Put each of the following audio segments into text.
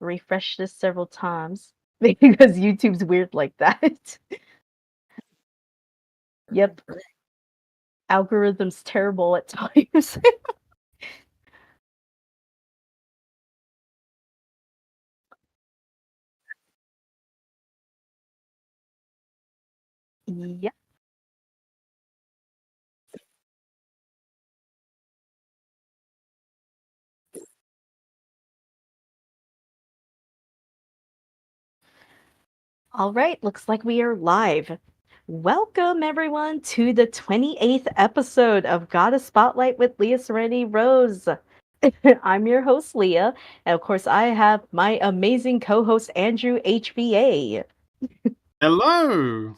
refresh this several times because YouTube's weird like that. Yep, algorithm's terrible at times. Yep. All right, looks like we are live. Welcome, everyone, to the 28th episode of Got a Spotlight with Liaserenityrose. I'm your host, Leah, and of course, I have my amazing co host, AndrewHVA. Hello.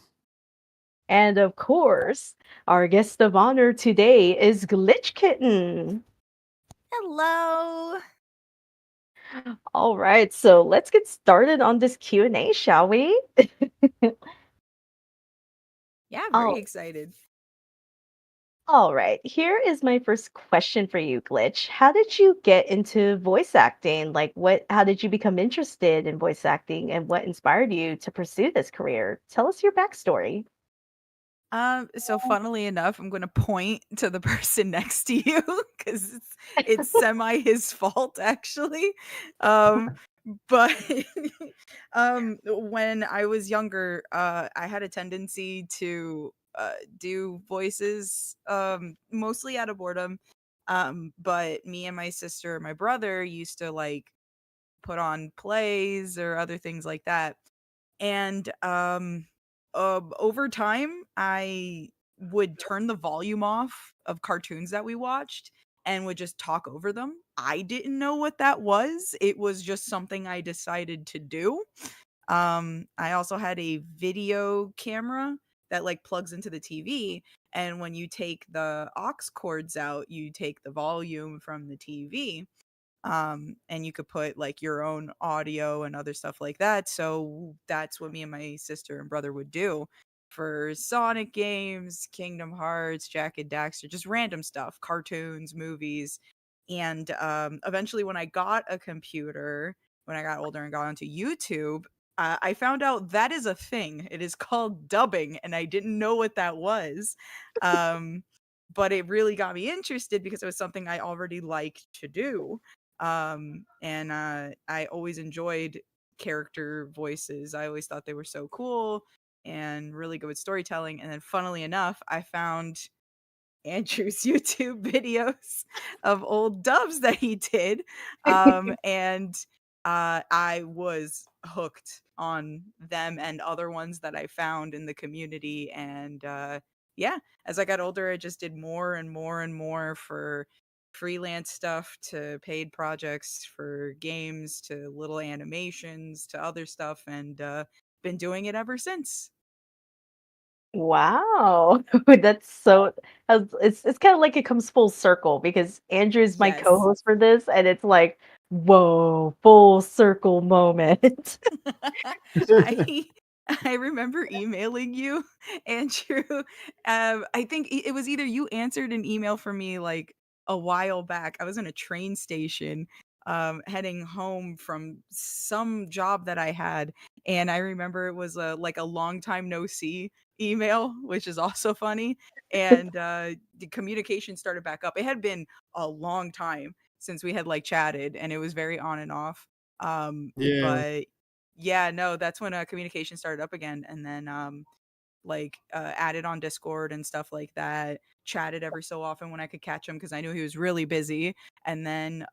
And of course, our guest of honor today is Glitch Kitten. Hello. All right, so let's get started on this Q&A, shall we? Yeah, very Oh, excited. all right. Here is my first question for you, Glitch. How did you get into voice acting? How did you become interested in voice acting and what inspired you to pursue this career? Tell us your backstory. So funnily enough, I'm gonna point to the person next to you because it's semi his fault actually. Um, but when I was younger, I had a tendency to do voices, mostly out of boredom. But me and my sister, and my brother used to like put on plays or other things like that. And over time, I would turn the volume off of cartoons that we watched and would just talk over them. I didn't know what that was. It was just something I decided to do. I also had a video camera that like plugs into the TV, and when you take the aux cords out, you take the volume from the TV, and you could put like your own audio and other stuff like that. So that's what me and my sister and brother would do for Sonic games, Kingdom Hearts, Jack and Daxter, just random stuff, cartoons, movies. And eventually when I got a computer, when I got older and got onto YouTube, I found out that is a thing. It is called dubbing, and I didn't know what that was. Um, but it really got me interested because it was something I already liked to do. And I always enjoyed character voices. I always thought they were so cool and really good with storytelling. And then funnily enough, I found Andrew's YouTube videos of old dubs that he did. And I was hooked on them and other ones that I found in the community. And yeah, as I got older, I just did more and more and more for freelance stuff to paid projects for games to little animations to other stuff, and been doing it ever since. Wow. It's kind of like it comes full circle because Andrew's my Yes. co-host for this, and it's like, whoa, full circle moment. I I remember emailing you, Andrew. I think it was either you answered an email for me like a while back. I was in a train station, heading home from some job that I had, and I remember it was a like a long time no see email, which is also funny. And the communication started back up. It had been a long time since we had like chatted, and it was very on and off. Yeah. But yeah, no, that's when communication started up again, and then added on Discord and stuff like that. Chatted every so often when I could catch him because I knew he was really busy. And then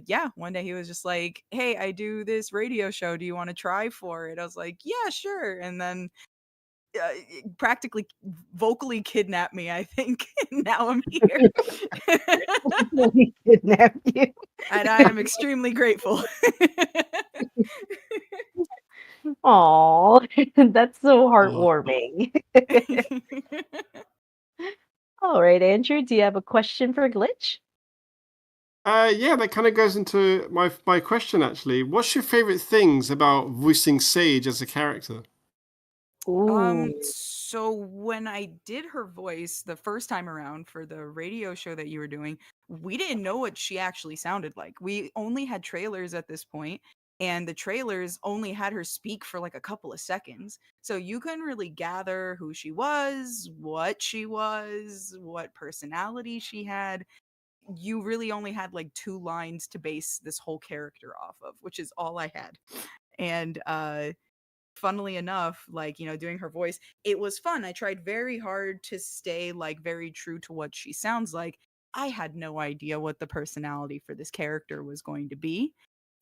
yeah, one day he was just like, "Hey, I do this radio show. Do you want to try for it?" I was like, "Yeah, sure." And then practically vocally kidnapped me, I think. Now I'm here. We kidnapped you. And I am extremely grateful. Aw, that's so Oh. heartwarming. All right, Andrew, do you have a question for Glitch? Yeah, that kind of goes into my question actually. What's your favorite things about voicing Sage as a character? Ooh. So when I did her voice the first time around for the radio show that you were doing, we didn't know what she actually sounded like. We only had trailers at this point, and the trailers only had her speak for like a couple of seconds. So you couldn't really gather who she was, what personality she had. You really only had like 2 lines to base this whole character off of, which is all I had. And funnily enough, like, doing her voice, it was fun. I tried very hard to stay like very true to what she sounds like. I had no idea what the personality for this character was going to be.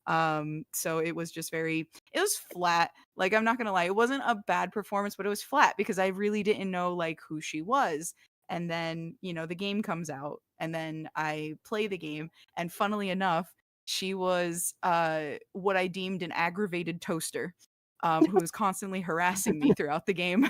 So it was just it was flat. Like, I'm not gonna lie, it wasn't a bad performance, but it was flat because I really didn't know like who she was. And then, the game comes out, and then I play the game, and funnily enough, she was what I deemed an aggravated toaster. Who was constantly harassing me throughout the game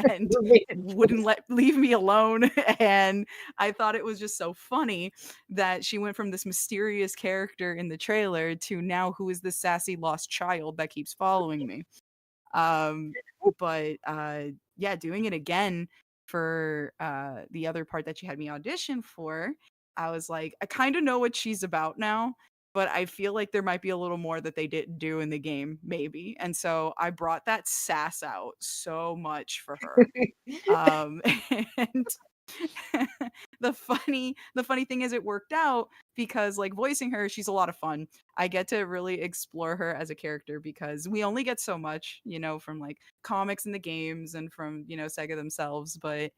and wouldn't leave me alone. And I thought it was just so funny that she went from this mysterious character in the trailer to now who is this sassy lost child that keeps following me. Um, but yeah, doing it again for the other part that she had me audition for, I was like, I kind of know what she's about now, but I feel like there might be a little more that they didn't do in the game, maybe. And so I brought that sass out so much for her. Um, and the funny thing is it worked out because like voicing her, she's a lot of fun. I get to really explore her as a character because we only get so much, from like comics and the games and from, Sega themselves, but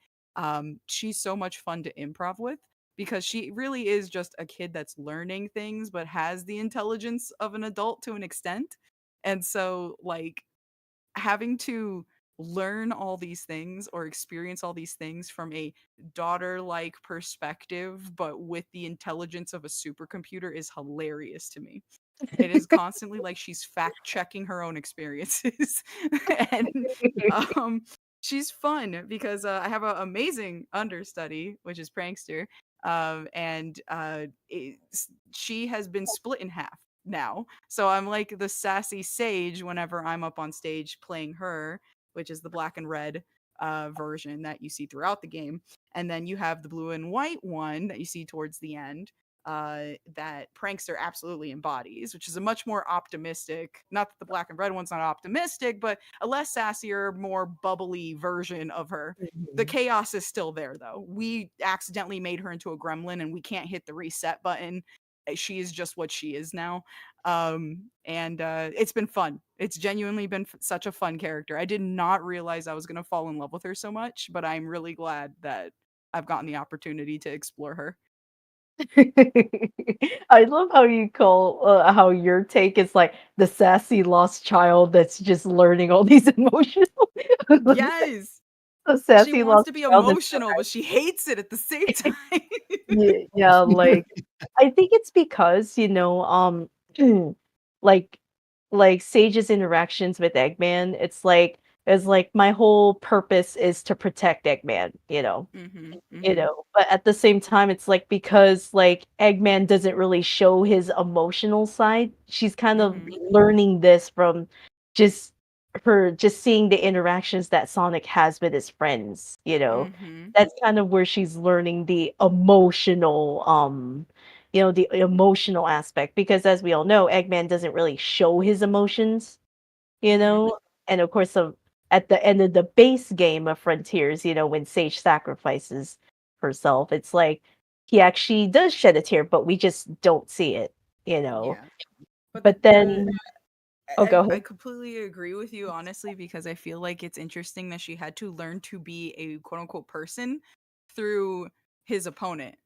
she's so much fun to improv with because she really is just a kid that's learning things but has the intelligence of an adult to an extent. And so like having to learn all these things or experience all these things from a daughter-like perspective but with the intelligence of a supercomputer is hilarious to me. It is constantly like she's fact checking her own experiences. And um she's fun because I have an amazing understudy, which is Prankster. And she has been split in half now. So I'm like the sassy sage whenever I'm up on stage playing her, which is the black and red version that you see throughout the game. And then you have the blue and white one that you see towards the end, that Prankster absolutely embodies, which is a much more optimistic, not that the black and red one's not optimistic, but a less sassier, more bubbly version of her. The chaos is still there, though. We accidentally made her into a gremlin, and we can't hit the reset button. She is just what she is now. And it's been fun. It's genuinely been such a fun character. I did not realize I was going to fall in love with her so much, but I'm really glad that I've gotten the opportunity to explore her. I love how you call how your take is like the sassy lost child that's just learning all these emotional. Yes. The She sassy wants lost to be child that's emotional, but she hates it at the same time. yeah, yeah, like I think it's because, like Sage's interactions with Eggman, it's like my whole purpose is to protect Eggman, but at the same time it's like because like Eggman doesn't really show his emotional side, she's kind of learning this from just just seeing the interactions that Sonic has with his friends, that's kind of where she's learning the emotional the emotional aspect because as we all know Eggman doesn't really show his emotions, and of course at the end of the base game of Frontiers, when Sage sacrifices herself, it's like he actually does shed a tear, but we just don't see it, Yeah. But then, oh, go I ahead. completely agree with you, honestly, because I feel like it's interesting that she had to learn to be a quote unquote person through his opponent.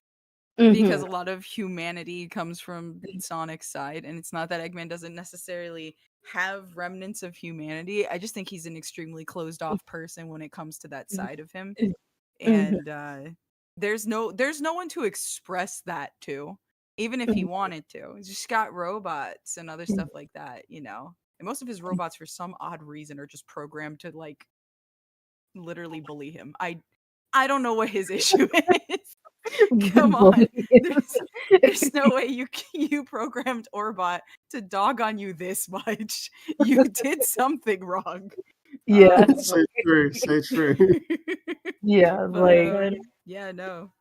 Because Mhm. a lot of humanity comes from Sonic's side, and it's not that Eggman doesn't necessarily have remnants of humanity. I just think he's an extremely closed off person when it comes to that side of him. Mhm. And there's no one to express that to, even if he wanted to. He's just got robots and other stuff like that. And most of his robots for some odd reason are just programmed to like literally bully him. I don't know what his issue is. Come on. There's no way you programmed Orbot to dog on you this much. You did something wrong. Yeah, So true, so true. yeah, But like yeah, no.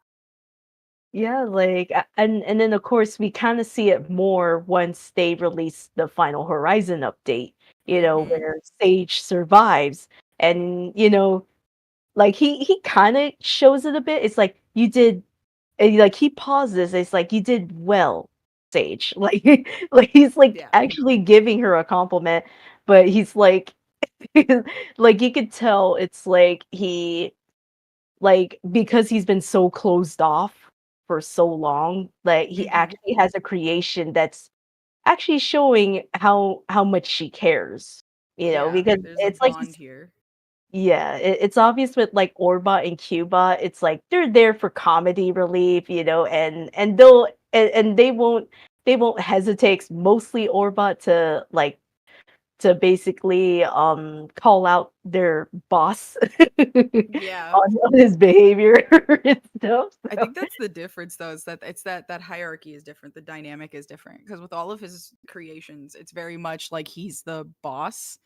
Yeah, like and then of course we kind of see it more once they release the Final Horizon update, Mm-hmm. where Sage survives. And like he kind of shows it a bit. It's like you did like he pauses. It's like you did well, Sage. Like he's like Yeah. actually giving her a compliment, but he's like like you could tell it's like because he's been so closed off for so long, like, he Mm-hmm. actually has a creation that's actually showing how much she cares, Yeah. because There's a it's like bond he's here. yeah, it's obvious with, like, Orbot and Cubot, it's like they're there for comedy relief, and they'll and they won't hesitate, mostly Orbot, to basically, call out their boss Yeah. on his behavior and stuff, I so think that's the difference though, is that it's that hierarchy is different, the dynamic is different. Because with all of his creations, it's very much like he's the boss,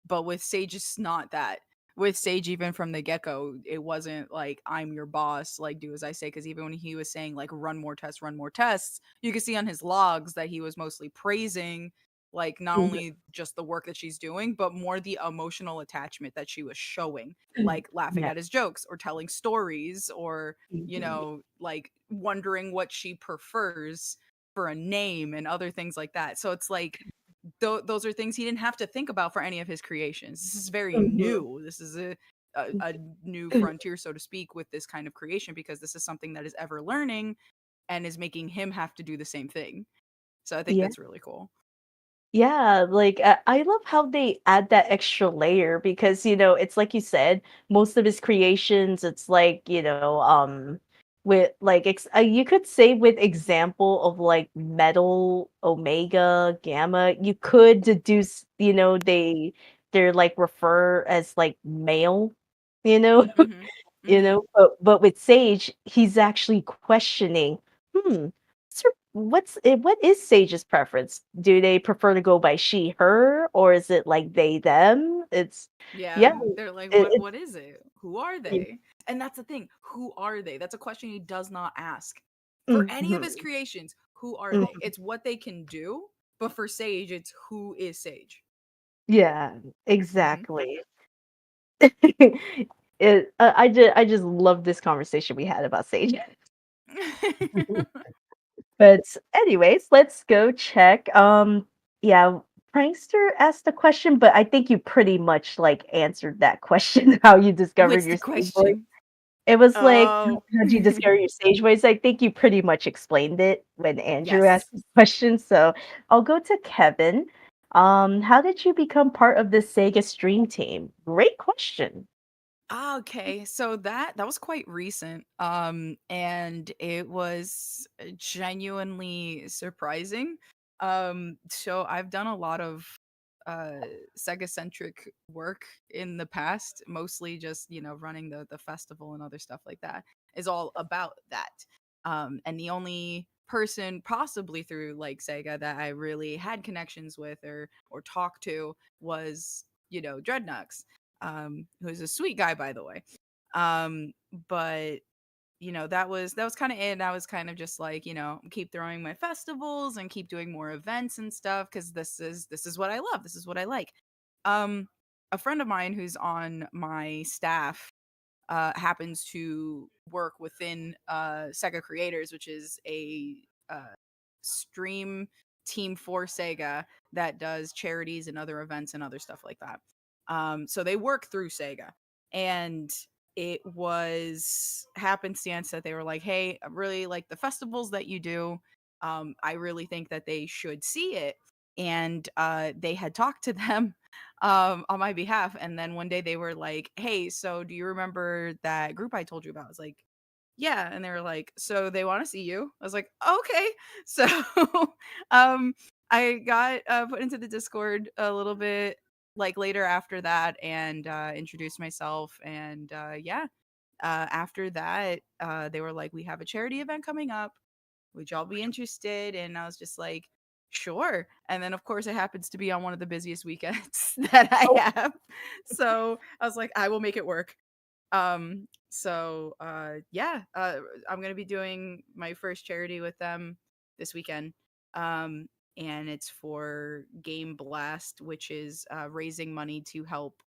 but with Sage it's not that. With Sage, even from the get-go, it wasn't like I'm your boss, like do as I say. Because even when he was saying like run more tests, you could see on his logs that he was mostly praising like not Mhm. only just the work that she's doing, but more the emotional attachment that she was showing, like laughing Yeah. at his jokes or telling stories or Mhm. like wondering what she prefers for a name and other things like that. So it's like those are things he didn't have to think about for any of his creations. This is very Mhm. new. This is a new frontier, so to speak, with this kind of creation because this is something that is ever learning and is making him have to do the same thing. So I think Yeah. that's really cool. Yeah, like, I love how they add that extra layer because, it's like you said, most of his creations, it's like, with like you could say with example of like metal, omega, gamma, you could deduce, they're like refer as like male, you know, Mhm. Mhm. but with Sage, he's actually questioning, hmm, what is Sage's preference? Do they prefer to go by she, her, or is it like they, them? It's yeah, Yeah, they're like, it's what is it? Who are they? And that's the thing. Who are they? That's a question he does not ask. For any of his mhm, creations, who are they? mhm. It's what they can do, but for Sage, it's who is Sage. Yeah, Hmm. exactly. I just love this conversation we had about Sage. But anyways, let's go check. Yeah, Prankster asked a question, but I think you pretty much like answered that question, how you discovered What's your the stage voice. question? It was like, Oh, how'd you discover your stage voice? I think you pretty much explained it when Andrew yes. asked his question. So I'll go to Kevin. How did you become part of the Sega Stream team? Great question. Ah, okay. So that was quite recent. And it was genuinely surprising. So I've done a lot of uh Sega centric work in the past, mostly just, running the festival and other stuff like that is all about that. And the only person possibly through like Sega that I really had connections with or talked to was, Dreadnoughts, who's a sweet guy, by the way. Um, but that was kind of it. I was kind of just like, keep throwing my festivals and keep doing more events and stuff because this is what I love. This is what I like. Um, a friend of mine who's on my staff happens to work within Sega Creators, which is a stream team for Sega that does charities and other events and other stuff like that. So they work through Sega, and it was happenstance that they were like, "Hey, I really like the festivals that you do. I really think that they should see it." And they had talked to them on my behalf, and then one day they were like, "Hey, so do you remember that group I told you about?" I was like, yeah, and they were like, "So they want to see you?" I was like, "Okay." So, um, I got put into the Discord a little bit like later after that, and introduced myself, and yeah. After that, they were like, "We have a charity event coming up. Would y'all be interested?" And I was just like, "Sure." And then, of course, it happens to be on one of the busiest weekends that I Oh, have, so I was like, "I will make it work." So yeah, I'm gonna be doing my first charity with them this weekend. And it's for Game Blast, which is raising money to help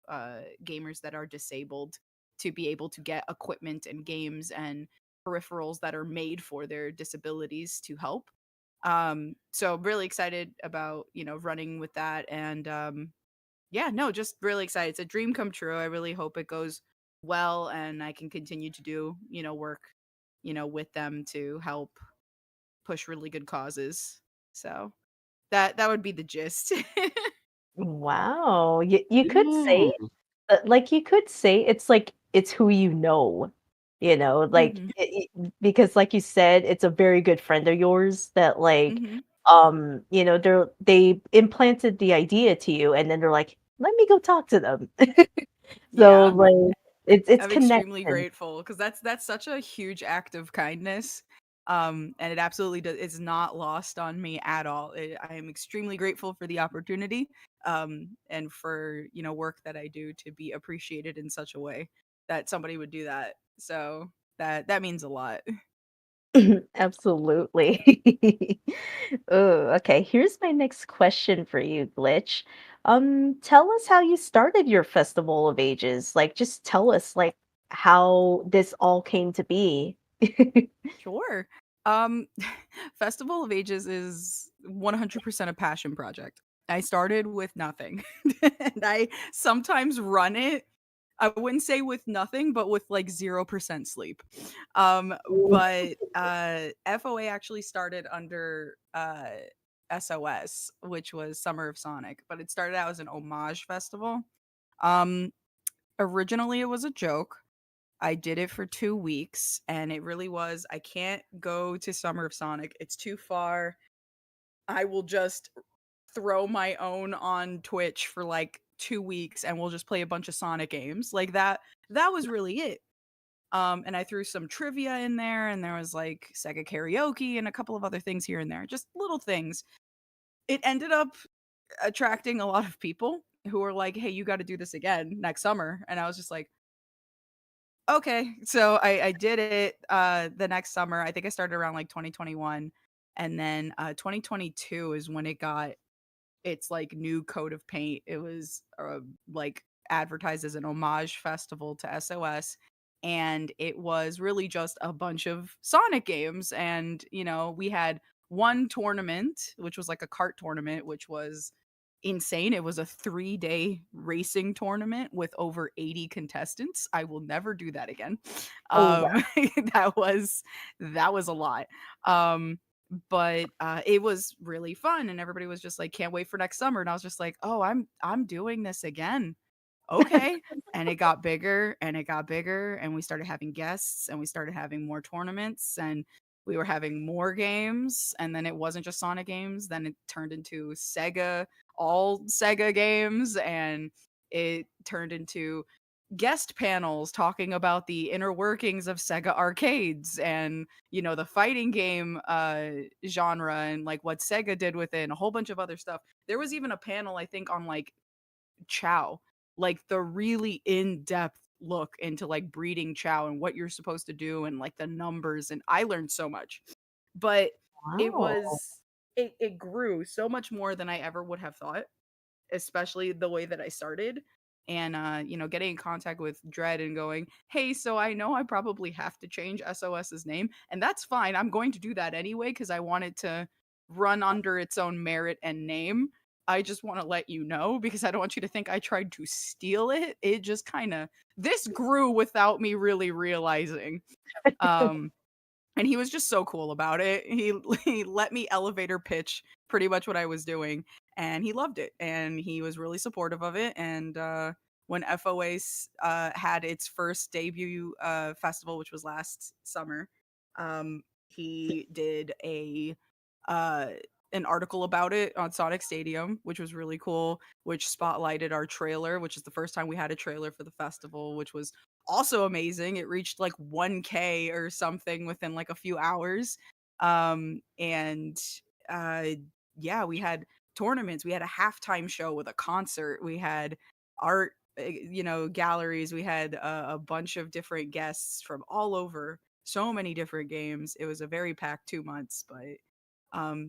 gamers that are disabled to be able to get equipment and games and peripherals that are made for their disabilities to help. So really excited about, running with that. And yeah, no, just really excited. It's a dream come true. I really hope it goes well and I can continue to do, work, with them to help push really good causes. So that would be the gist. Wow. You could say, Mm. like, you could say it's like it's who like Mhm. because like you said, it's a very good friend of yours that like, Mhm. they implanted the idea to you and then they're like, let me go talk to them. So Yeah. like it's I'm extremely connection. grateful because that's such a huge act of kindness. And it absolutely does. It's not lost on me at all. I am extremely grateful for the opportunity, and for work that I do to be appreciated in such a way that somebody would do that. So that means a lot. Absolutely. Oh, okay. Here's my next question for you, Glitch. Tell us how you started your Festival of Ages. Like, just tell us like how this all came to be. Sure. Festival of Ages is 100% a passion project. I started with nothing, and I sometimes run it. I wouldn't say with nothing, but with like 0% sleep. But FOA actually started under SOS, which was Summer of Sonic, but it started out as an homage festival. Um, Originally, it was a joke. I did it for 2 weeks, and it really was, I can't go to Summer of Sonic. It's too far. I will just throw my own on Twitch for like 2 weeks and we'll just play a bunch of Sonic games. Like that was really it. And I threw some trivia in there and there was like Sega karaoke and a couple of other things here and there. Just little things. It ended up attracting a lot of people who were like, "Hey, you got to do this again next summer." And I was just like, okay. So I did it the next summer. I think I started around like 2021. And then 2022 is when it got its like new coat of paint. It was like advertised as an homage festival to SOS. And it was really just a bunch of Sonic games. And, we had one tournament, which was like a kart tournament, which was insane. It was a 3-day racing tournament with over 80 contestants. I will never do that again. Oh wow. Um, that was a lot. But it was really fun and everybody was just like, can't wait for next summer. And I was just like, oh, I'm doing this again. Okay. And it got bigger and it got bigger and we started having guests and we started having more tournaments and we were having more games. And then it wasn't just Sonic games, then it turned into all Sega games, and it turned into guest panels talking about the inner workings of Sega arcades and the fighting game genre and like what Sega did with it and a whole bunch of other stuff. There was even a panel I think on like chow, like the really in-depth look into like breeding chow and what you're supposed to do and like the numbers, and I learned so much. But it Wow. was it grew so much more than I ever would have thought, especially the way that I started. And getting in contact with Dread and going, "Hey, so I know I probably have to change SOS's name, and that's fine. I'm going to do that anyway because I want it to run under its own merit and name. I just want to let you know because I don't want you to think I tried to steal it. It just kind of this grew without me really realizing." Um and he was just so cool about it. He let me elevator pitch pretty much what I was doing, and he loved it, and he was really supportive of it. And when FOA had its first debut festival, which was last summer, he did uh, an article about it on Sonic Stadium, which was really cool, which spotlighted our trailer, which is the first time we had a trailer for the festival, which was also amazing. It reached like 1K or something within like a few hours. And uh yeah, we had tournaments, we had a halftime show with a concert, we had art galleries. We had a bunch of different guests from all over, so many different games. It was a very packed 2 months, but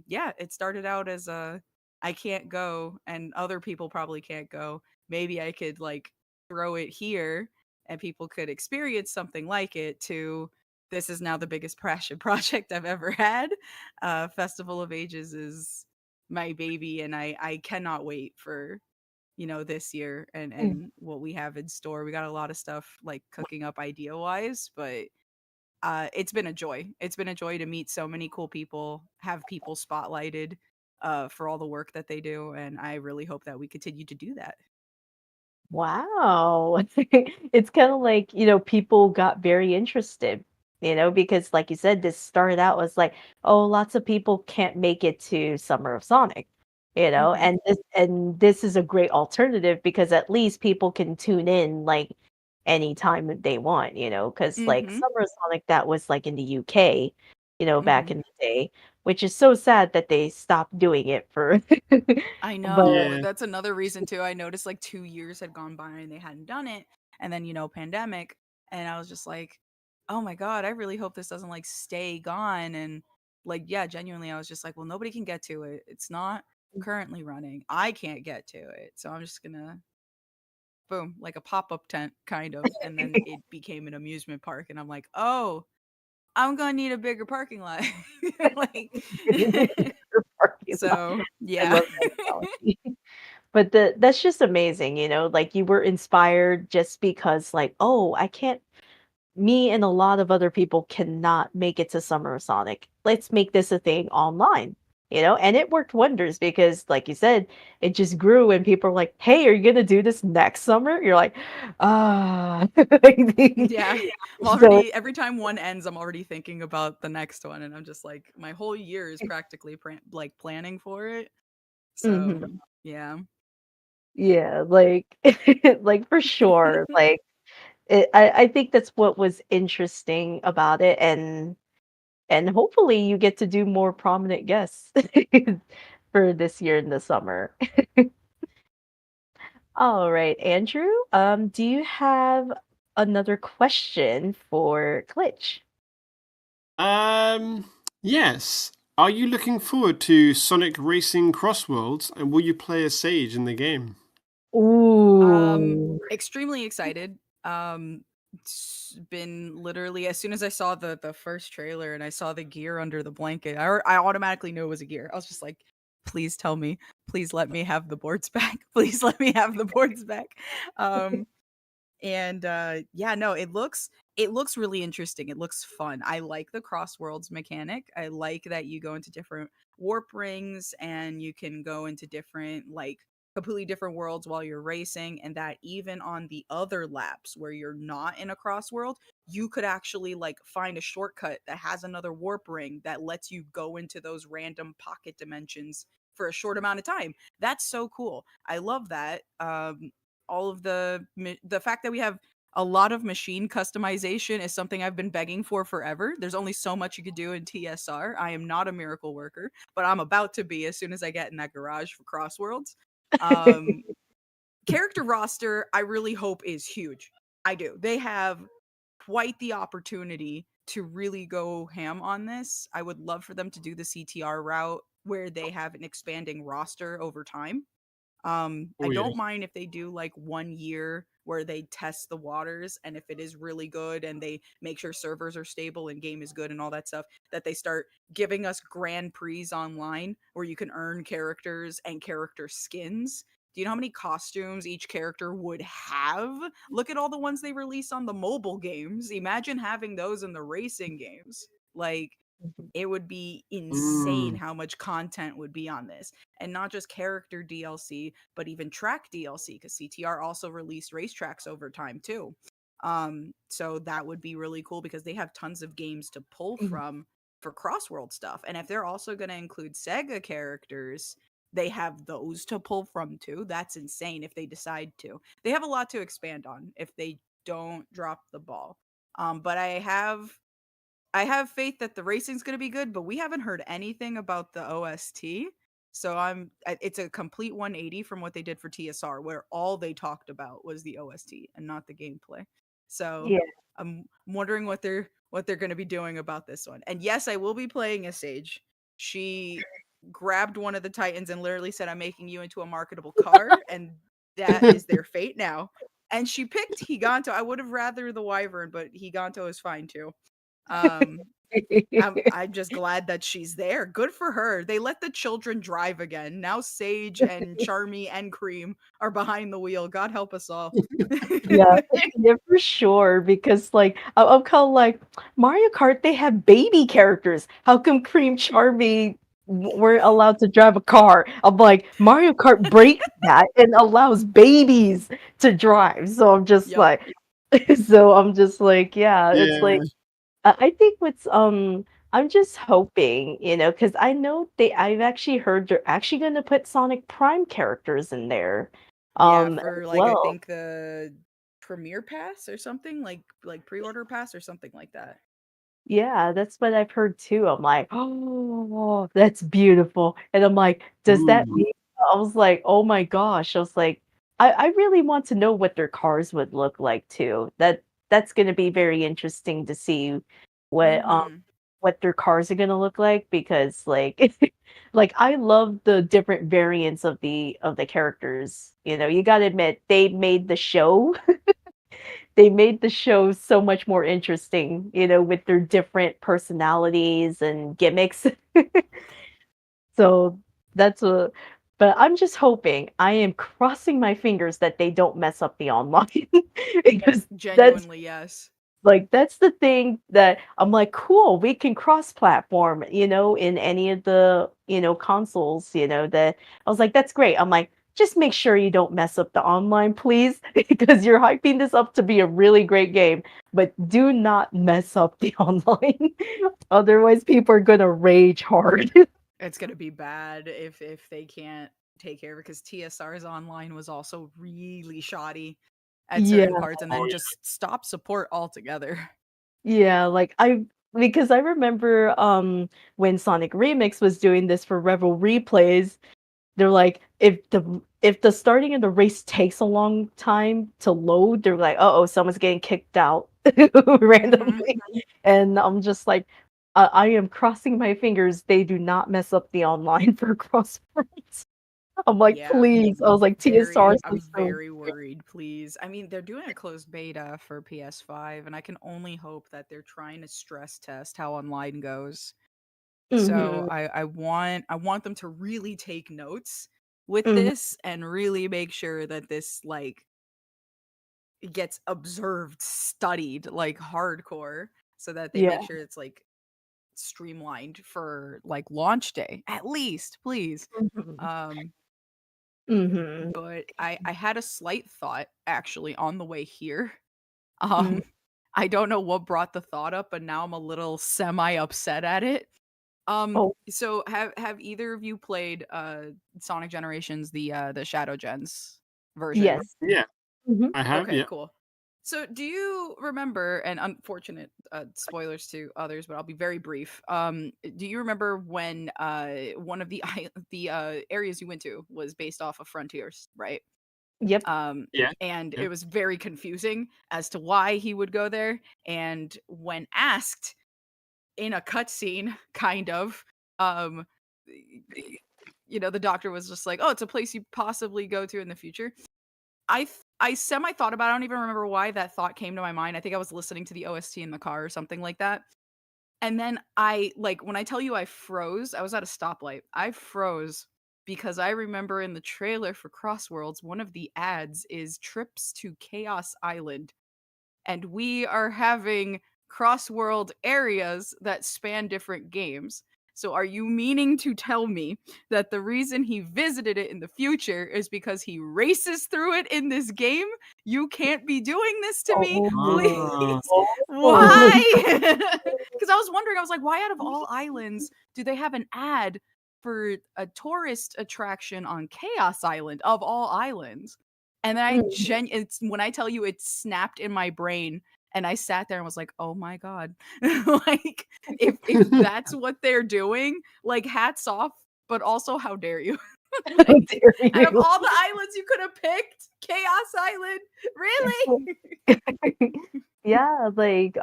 yeah, it started out as a I can't go and other people probably can't go. Maybe I could like throw it here and people could experience something like it to this is now the biggest passion project I've ever had. Festival of Ages is my baby and I cannot wait for this year and what we have in store. We got a lot of stuff like cooking up idea wise, but it's been a joy. It's been a joy to meet so many cool people, have people spotlighted for all the work that they do, and I really hope that we continue to do that. Wow. It's kind of like, people got very interested, because like you said, this started out as like, oh, lots of people can't make it to Summer of Sonic, Hmm. and this is a great alternative because at least people can tune in like anytime that they want, because like Hmm. Summer of Sonic that was like in the UK, back Hmm. in the day, which is so sad that they stopped doing it for I but know. Yeah. That's another reason too. I noticed like 2 years had gone by and they hadn't done it. And then, pandemic. And I was just like, oh my God, I really hope this doesn't like stay gone. And like, yeah, genuinely, I was just like, well, nobody can get to it. It's not currently running. I can't get to it. So I'm just gonna boom, like a pop-up tent kind of. And then it became an amusement park. And I'm like, oh, I'm gonna need a bigger parking lot. Like parking lot. so I yeah. love that analogy. But that's just amazing, like you were inspired just because like, oh, I can't me and a lot of other people cannot make it to Summer of Sonic. Let's make this a thing online. And it worked wonders because like you said, it just grew and people were like, "Hey, are you going to do this next summer?" You're like, "Ah." Yeah. I'm So, already every time one ends, I'm already thinking about the next one and I'm just like my whole year is practically like planning for it. So, mhm. yeah. Yeah, like like for sure. Like I think that's what was interesting about it, and hopefully you get to do more prominent guests for this year in the summer. All right, Andrew, do you have another question for Glitch? Um, yes. Are you looking forward to Sonic Racing Crossworlds, and will you play a Sage in the game? Ooh. Extremely excited. It's been literally as soon as I saw the first trailer and I saw the gear under the blanket, I automatically knew it was a gear. I was just like, please tell me, please let me have the boards back. Please let me have the boards back. Um and yeah, no, it looks really interesting. It looks fun. I like the cross worlds mechanic. I like that you go into different warp rings and you can go into different like completely different worlds while you're racing, and that even on the other laps where you're not in a cross world, you could actually like find a shortcut that has another warp ring that lets you go into those random pocket dimensions for a short amount of time. That's so cool. I love that. All of the fact that we have a lot of machine customization is something I've been begging for forever. There's only so much you could do in TSR. I am not a miracle worker, but I'm about to be as soon as I get in that garage for Crossworlds. Um, Character roster, I really hope is huge. I do. They have quite the opportunity to really go ham on this. I would love for them to do the CTR route where they have an expanding roster over time. I Oh yeah. don't mind if they do like 1 year where they test the waters, and if it is really good and they make sure servers are stable and game is good and all that stuff, that they start giving us Grand Prix online where you can earn characters and character skins. Do you know how many costumes each character would have? Look at all the ones they release on the mobile games. Imagine having those in the racing games. Like, it would be insane Mm. how much content would be on this. And not just character DLC, but even track DLC, because CTR also released racetracks over time too. So that would be really cool because they have tons of games to pull from for crossworld stuff. And if they're also going to include Sega characters, they have those to pull from too. That's insane if they decide to. They have a lot to expand on if they don't drop the ball. But I have faith that the racing's going to be good, but we haven't heard anything about the OST. So it's a complete 180 from what they did for TSR, where all they talked about was the OST and not the gameplay. So Yeah. I'm wondering what they're going to be doing about this one. And yes, I will be playing as Sage. She grabbed one of the Titans and literally said, "I'm making you into a marketable car," and that is their fate now. And she picked Higanto. I would have rather the Wyvern, but Higanto is fine too. Um, I'm just glad that she's there. Good for her. They let the children drive again. Now Sage and Charmy and Cream are behind the wheel. God help us all. Yeah, yeah, for sure. Because like I'm kind of like Mario Kart. They have baby characters. How come Cream Charmy weren't allowed to drive a car? I'm like Mario Kart breaks that and allows babies to drive. So I'm just Yep. like, so I'm just like, yeah. It's Yeah. like I think what's I'm just hoping, because I know I've actually heard they're actually going to put Sonic Prime characters in there, Yeah, as for like I well. think the premiere pass or something, like pre-order pass or something like that. Yeah, that's what I've heard too. I'm like, oh, that's beautiful. And I'm like, does that Ooh. mean? I was like, oh my gosh. I was like, I really want to know what their cars would look like too. That's going to be very interesting to see what um Mm-hmm. what their cars are going to look like because like like I love the different variants of the characters. You got to admit they made the show so much more interesting, with their different personalities and gimmicks. So that's a but I'm just hoping, I am crossing my fingers that they don't mess up the online because that's Genuinely, yes. that's the thing that I'm like, cool, we can cross-platform, in any of the, consoles, that I was like, that's great. I'm like, just make sure you don't mess up the online, please, because you're hyping this up to be a really great game, but do not mess up the online. Otherwise, people are gonna rage hard. It's gonna be bad if they can't take care of it because TSR's online was also really shoddy at Yeah. certain parts and Oh then yeah. just stop support altogether. Yeah, like because I remember when Sonic Remix was doing this for Revel replays, they're like if the starting of the race takes a long time to load, they're like, "Uh-oh, someone's getting kicked out Mm-hmm. randomly." And I'm just like I am crossing my fingers they do not mess up the online for crosswords. I'm like, Yeah. "Please." I was like, "TSR I'm is so very worried, please. I mean, they're doing a closed beta for PS5, and I can only hope that they're trying to stress test how online goes. So Mhm. I want them to really take notes with Mhm. this and really make sure that this like gets observed, studied like hardcore so that they Yeah. make sure it's like streamlined for like launch day at least, please. Mhm. Um Mhm. but I had a slight thought actually on the way here. Mhm. Um I don't know what brought the thought up, but now I'm a little semi upset at it. Oh, So have either of you played Sonic Generations, the Shadow Gens version? yes. Yeah. Mhm. I have. Okay, Yeah. cool. So do you remember, and unfortunate spoilers to others, but I'll be very brief. Do you remember when one of the the areas you went to was based off of Frontiers, right? Yep. Um Yeah. and Yeah. it was very confusing as to why he would go there. And when asked in a cutscene, kind of, um, the doctor was just like, "Oh, it's a place you possibly go to in the future." I semi thought about it. I don't even remember why that thought came to my mind. I think I was listening to the OST in the car or something like that. And then when I tell you I froze, I was at a stoplight. I froze because I remember in the trailer for Crossworlds, one of the ads is trips to Chaos Island, and we are having cross-world areas that span different games. So are you meaning to tell me that the reason he visited it in the future is because he races through it in this game? You can't be doing this to me, Oh. Ah. please. Oh. Why? Because I was wondering, I was like, why out of all islands do they have an ad for a tourist attraction on Chaos Island of all islands? And then Mhm. it's when I tell you it snapped in my brain and I sat there and was like, "Oh my god." Like if that's what they're doing, like hats off but also how dare you? How Like, dare out of you? all the islands you could have picked, Chaos Island, really? Yeah, like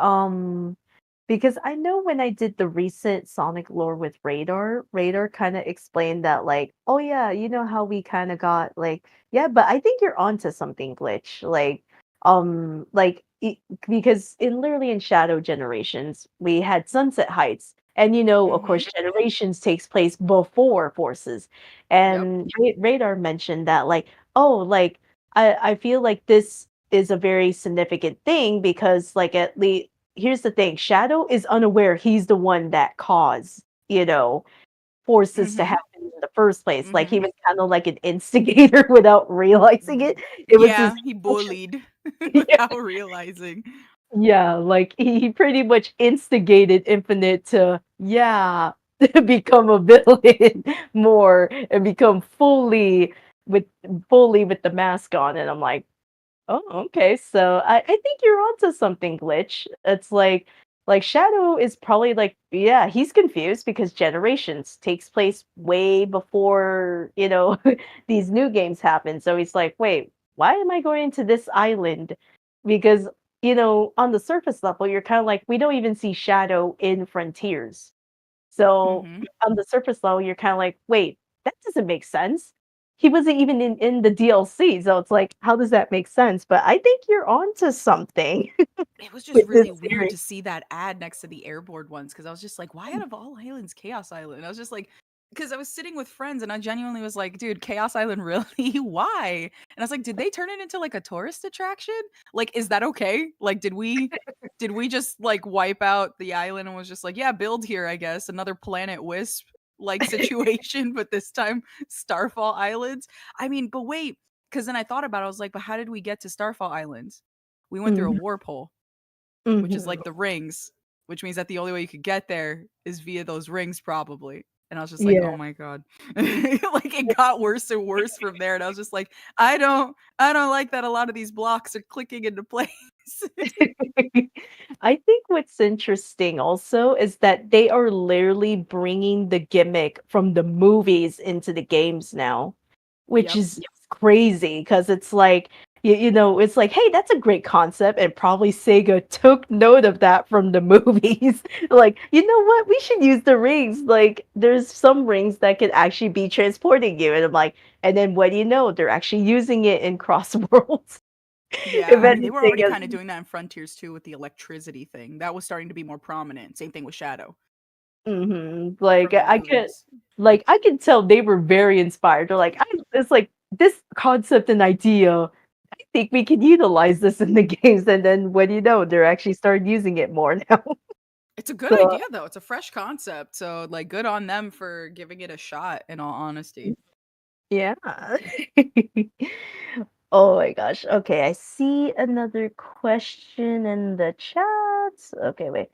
because I know when I did the recent Sonic lore with Radar kind of explained that like, oh yeah, you know how we kind of got like, yeah, but I think you're onto something, Glitch. Like because in literally in Shadow Generations, we had Sunset Heights. And of Mm-hmm. course, Generations takes place before Forces. Yep. And Radar mentioned that like, oh, like I feel like this is a very significant thing because like at least here's the thing, Shadow is unaware he's the one that caused, forces to Mm-hmm. happen in the first place. Like Mm-hmm. he was kind of like an instigator without realizing it. It was his Yeah, he action. bullied Yeah, without realizing. yeah, like he pretty much instigated Infinite to become a villain more and become with fully with the mask on. And I'm like, oh, okay. So I think you're onto something, Glitch. It's like Shadow is probably like, yeah, he's confused because Generations takes place way before, these new games happen. So he's like, wait, why am I going to this island? Because, on the surface level, you're kind of like, we don't even see Shadow in Frontiers. So Mm-hmm. on the surface level, you're kind of like, wait, that doesn't make sense. He wasn't even in the DLC, so it's like, how does that make sense? But I think you're onto something It was just with this really weird series. to see that ad next to the airboard ones because I was just like, why out of all islands, Chaos Island? And I was just like, because I was sitting with friends and I genuinely was like, dude, Chaos Island, really? Why? And I was like, did they turn it into like a tourist attraction? Like, is that okay? Like, did we just like wipe out the island and was just like, yeah, build here, I guess, another Planet Wisp like situation, but this time Starfall Islands. I mean, but wait, because then I thought about it, I was like, but how did we get to Starfall Islands? We went through a Mhm, warp hole, which is mhm. like the rings, which means that the only way you could get there is via those rings, probably. And I was just like, oh Yeah. my god. Like it got worse and worse from there. And I was just like, I don't like that a lot of these blocks are clicking into place. I think what's interesting also is that they are literally bringing the gimmick from the movies into the games now, which Yep. is crazy because it's like, it's like, hey, that's a great concept. And probably Sega took note of that from the movies. Like, you know what? We should use the rings. Like, there's some rings that could actually be transporting you. And I'm like, and then what do you know? They're actually using it in Cross Worlds. Yeah. If I mean, they were anything, already kind of doing that in Frontiers too with the electricity thing. That was starting to be more prominent. Same thing with Shadow mhm, like, from the movies. I could tell they were very inspired. They're like, it's like, "This concept and idea, I think we can utilize this in the games," and then what do you know, they're actually started using it more now. It's a good So, idea though. It's a fresh concept. So like good on them for giving it a shot in all honesty. yeah. Oh my gosh. Okay, I see another question in the chat. Okay, wait.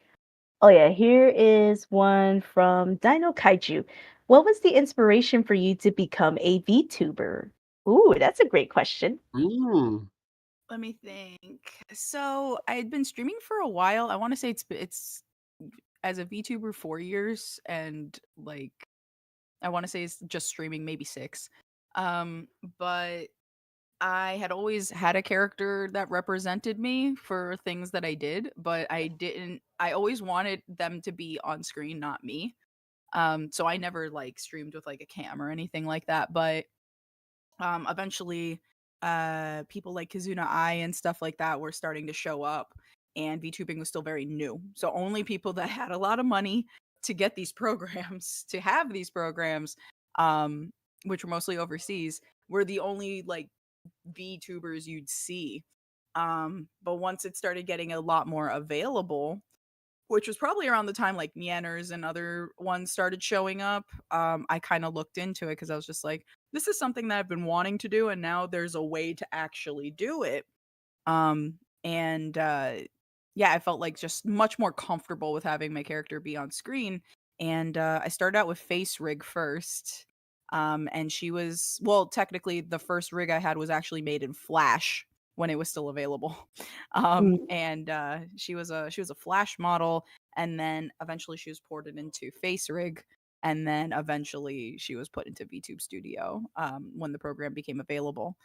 Oh yeah, here is one from Dino Kaiju. What was the inspiration for you to become a VTuber? Ooh, that's a great question. Mm. Let me think. So I had been streaming for a while. I want to say it's as a VTuber 4 years, and like I want to say it's just streaming maybe 6. Um, but I had always had a character that represented me for things that I did, but I didn't. I always wanted them to be on screen, not me. So I never like streamed with like a cam or anything like that. But eventually people like Kazuna I and stuff like that were starting to show up, and VTubing was still very new. So only people that had a lot of money to get these programs, to have these programs, um, which were mostly overseas, were the only like VTubers you'd see. But once it started getting a lot more available, which was probably around the time like Nienners and other ones started showing up, I kind of looked into it because I was just like, this is something that I've been wanting to do, and now there's a way to actually do it. And Yeah, I felt like just much more comfortable with having my character be on screen. And I started out with Face Rig first. And she was, well, technically the first rig I had was actually made in Flash when it was still available. Mm, And she was a Flash model, and then eventually she was ported into Face Rig. And then eventually she was put into VTube Studio when the program became available.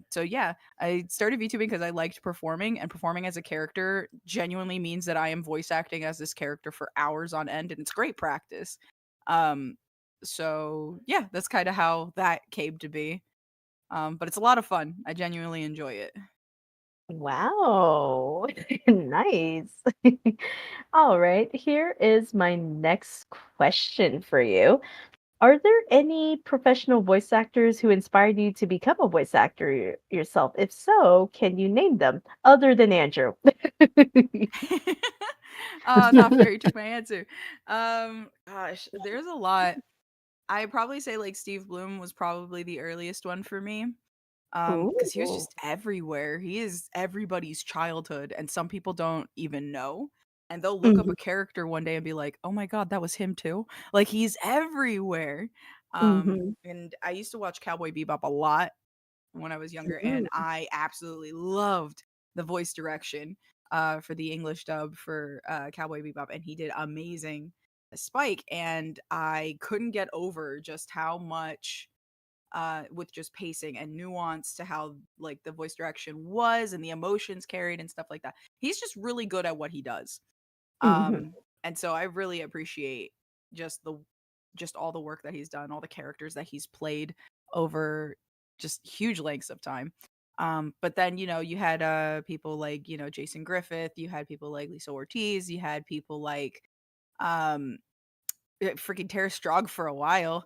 So yeah, I started VTubing because I liked performing, and performing as a character genuinely means that I am voice acting as this character for hours on end, and it's great practice. Um, so yeah, that's kind of how that came to be. But it's a lot of fun. I genuinely enjoy it. Wow. Nice. All right, here is my next question for you. Are there any professional voice actors who inspired you to become a voice actor yourself? If so, can you name them other than Andrew? Not fair. You took my answer. Gosh, there's a lot. I probably say like Steve Bloom was probably the earliest one for me. Because he was Ooh. just everywhere. He is everybody's childhood, and some people don't even know. And they'll look up Mhm, a character one day and be like, "Oh my god, that was him too!" Like he's everywhere. mhm, And I used to watch Cowboy Bebop a lot when I was younger, and mm, I absolutely loved the voice direction for the English dub for Cowboy Bebop, and he did amazing as Spike. And I couldn't get over just how much with just pacing and nuance to how like the voice direction was and the emotions carried and stuff like that. He's just really good at what he does. mhm, And so I really appreciate just the just all the work that he's done, all the characters that he's played over just huge lengths of time. But then, you had people like, Jason Griffith, you had people like Lisa Ortiz, you had people like um freaking Tara Strog for a while.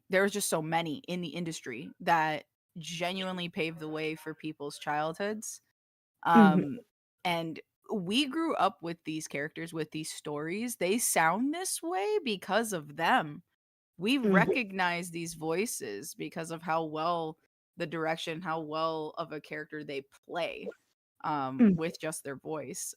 There was just so many in the industry that genuinely paved the way for people's childhoods. mhm, Um, and we grew up with these characters, with these stories. They sound this way because of them. We mhm, recognize these voices because of how well the direction, how well of a character they play mhm. with just their voice.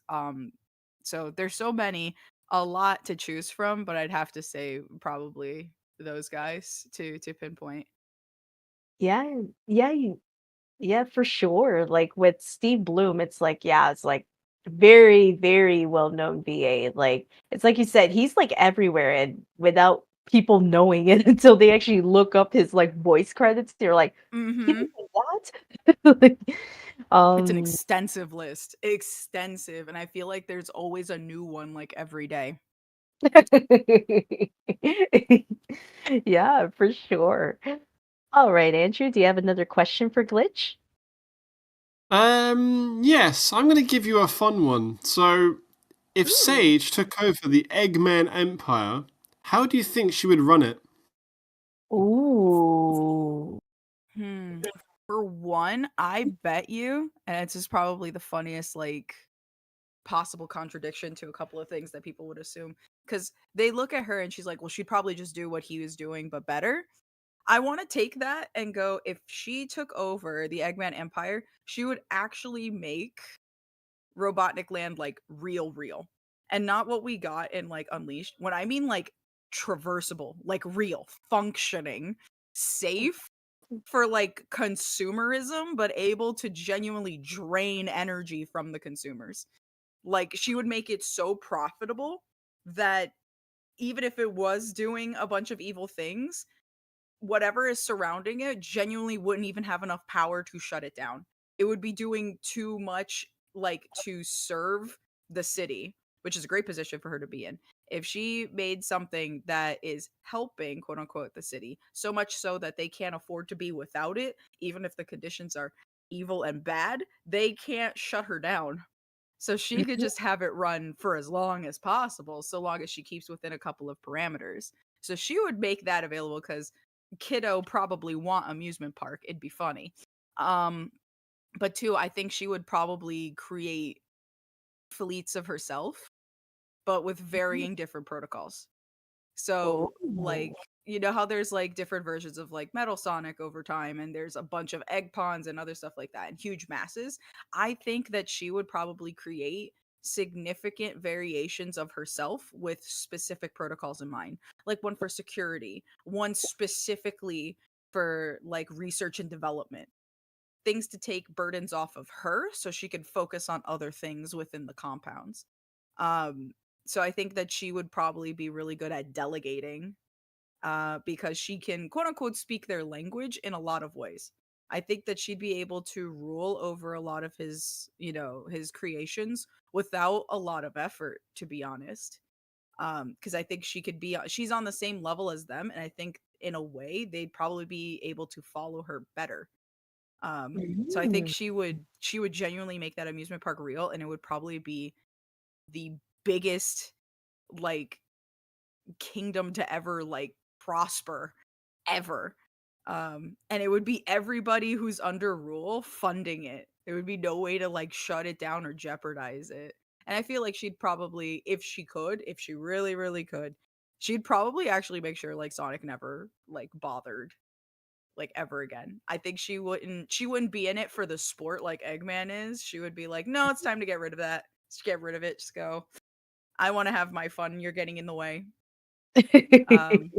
So there's so many, a lot to choose from, but I'd have to say probably those guys to pinpoint. Yeah, yeah, yeah, for sure. Like with Steve Bloom, it's like, yeah, it's like very, very well-known VA. Like it's like you said, he's like everywhere and without people knowing it until they actually look up his like voice credits, they're like, he Mm-hmm. did that? Like, It's an um extensive list, extensive, and I feel like there's always a new one like every day. yeah, for sure. All right, Andrew, do you have another question for Glitch? Yes, I'm going to give you a fun one. So, if Ooh. Sage took over the Eggman Empire, how do you think she would run it? Ooh. Hmm. For one, I bet you, and it's just probably the funniest like possible contradiction to a couple of things that people would assume, because they look at her and she's like, well, she'd probably just do what he was doing but better. I want to take that and go, if she took over the Eggman Empire, she would actually make Robotnik Land like real, and not what we got in like Unleashed. When I mean like traversable, like real, functioning, safe for like consumerism, but able to genuinely drain energy from the consumers. Like she would make it so profitable that even if it was doing a bunch of evil things, whatever is surrounding it genuinely wouldn't even have enough power to shut it down. It would be doing too much like to serve the city, which is a great position for her to be in. If she made something that is helping, quote unquote, the city, so much so that they can't afford to be without it, even if the conditions are evil and bad, they can't shut her down. So she could just have it run for as long as possible, so long as she keeps within a couple of parameters. So she would make that available because kiddo probably want amusement park. It'd be funny. Um, but two, I think she would probably create fleets of herself, but with varying different protocols. Oh. So, like, you know how there's like different versions of like Metal Sonic over time, and there's a bunch of egg pawns and other stuff like that, and huge masses. I think that she would probably create significant variations of herself with specific protocols in mind, like one for security, one specifically for like research and development, things to take burdens off of her so she could focus on other things within the compounds. Um, So I think that she would probably be really good at delegating, because she can quote unquote speak their language in a lot of ways. I think that she'd be able to rule over a lot of his, his creations without a lot of effort, to be honest. Because I think she's on the same level as them, and I think in a way they'd probably be able to follow her better. So I think Mm. she would genuinely make that amusement park real, and it would probably be the biggest, like, kingdom to ever, like, prosper ever. And it would be everybody who's under rule funding it. There would be no way to, like, shut it down or jeopardize it. And I feel like she'd probably, if she really, really could, she'd probably actually make sure, like, Sonic never, like, bothered, like, ever again. I think she wouldn't be in it for the sport like Eggman is. She would be like, no, it's time to get rid of that. Just get rid of it. Just go. I want to have my fun. You're getting in the way. Um,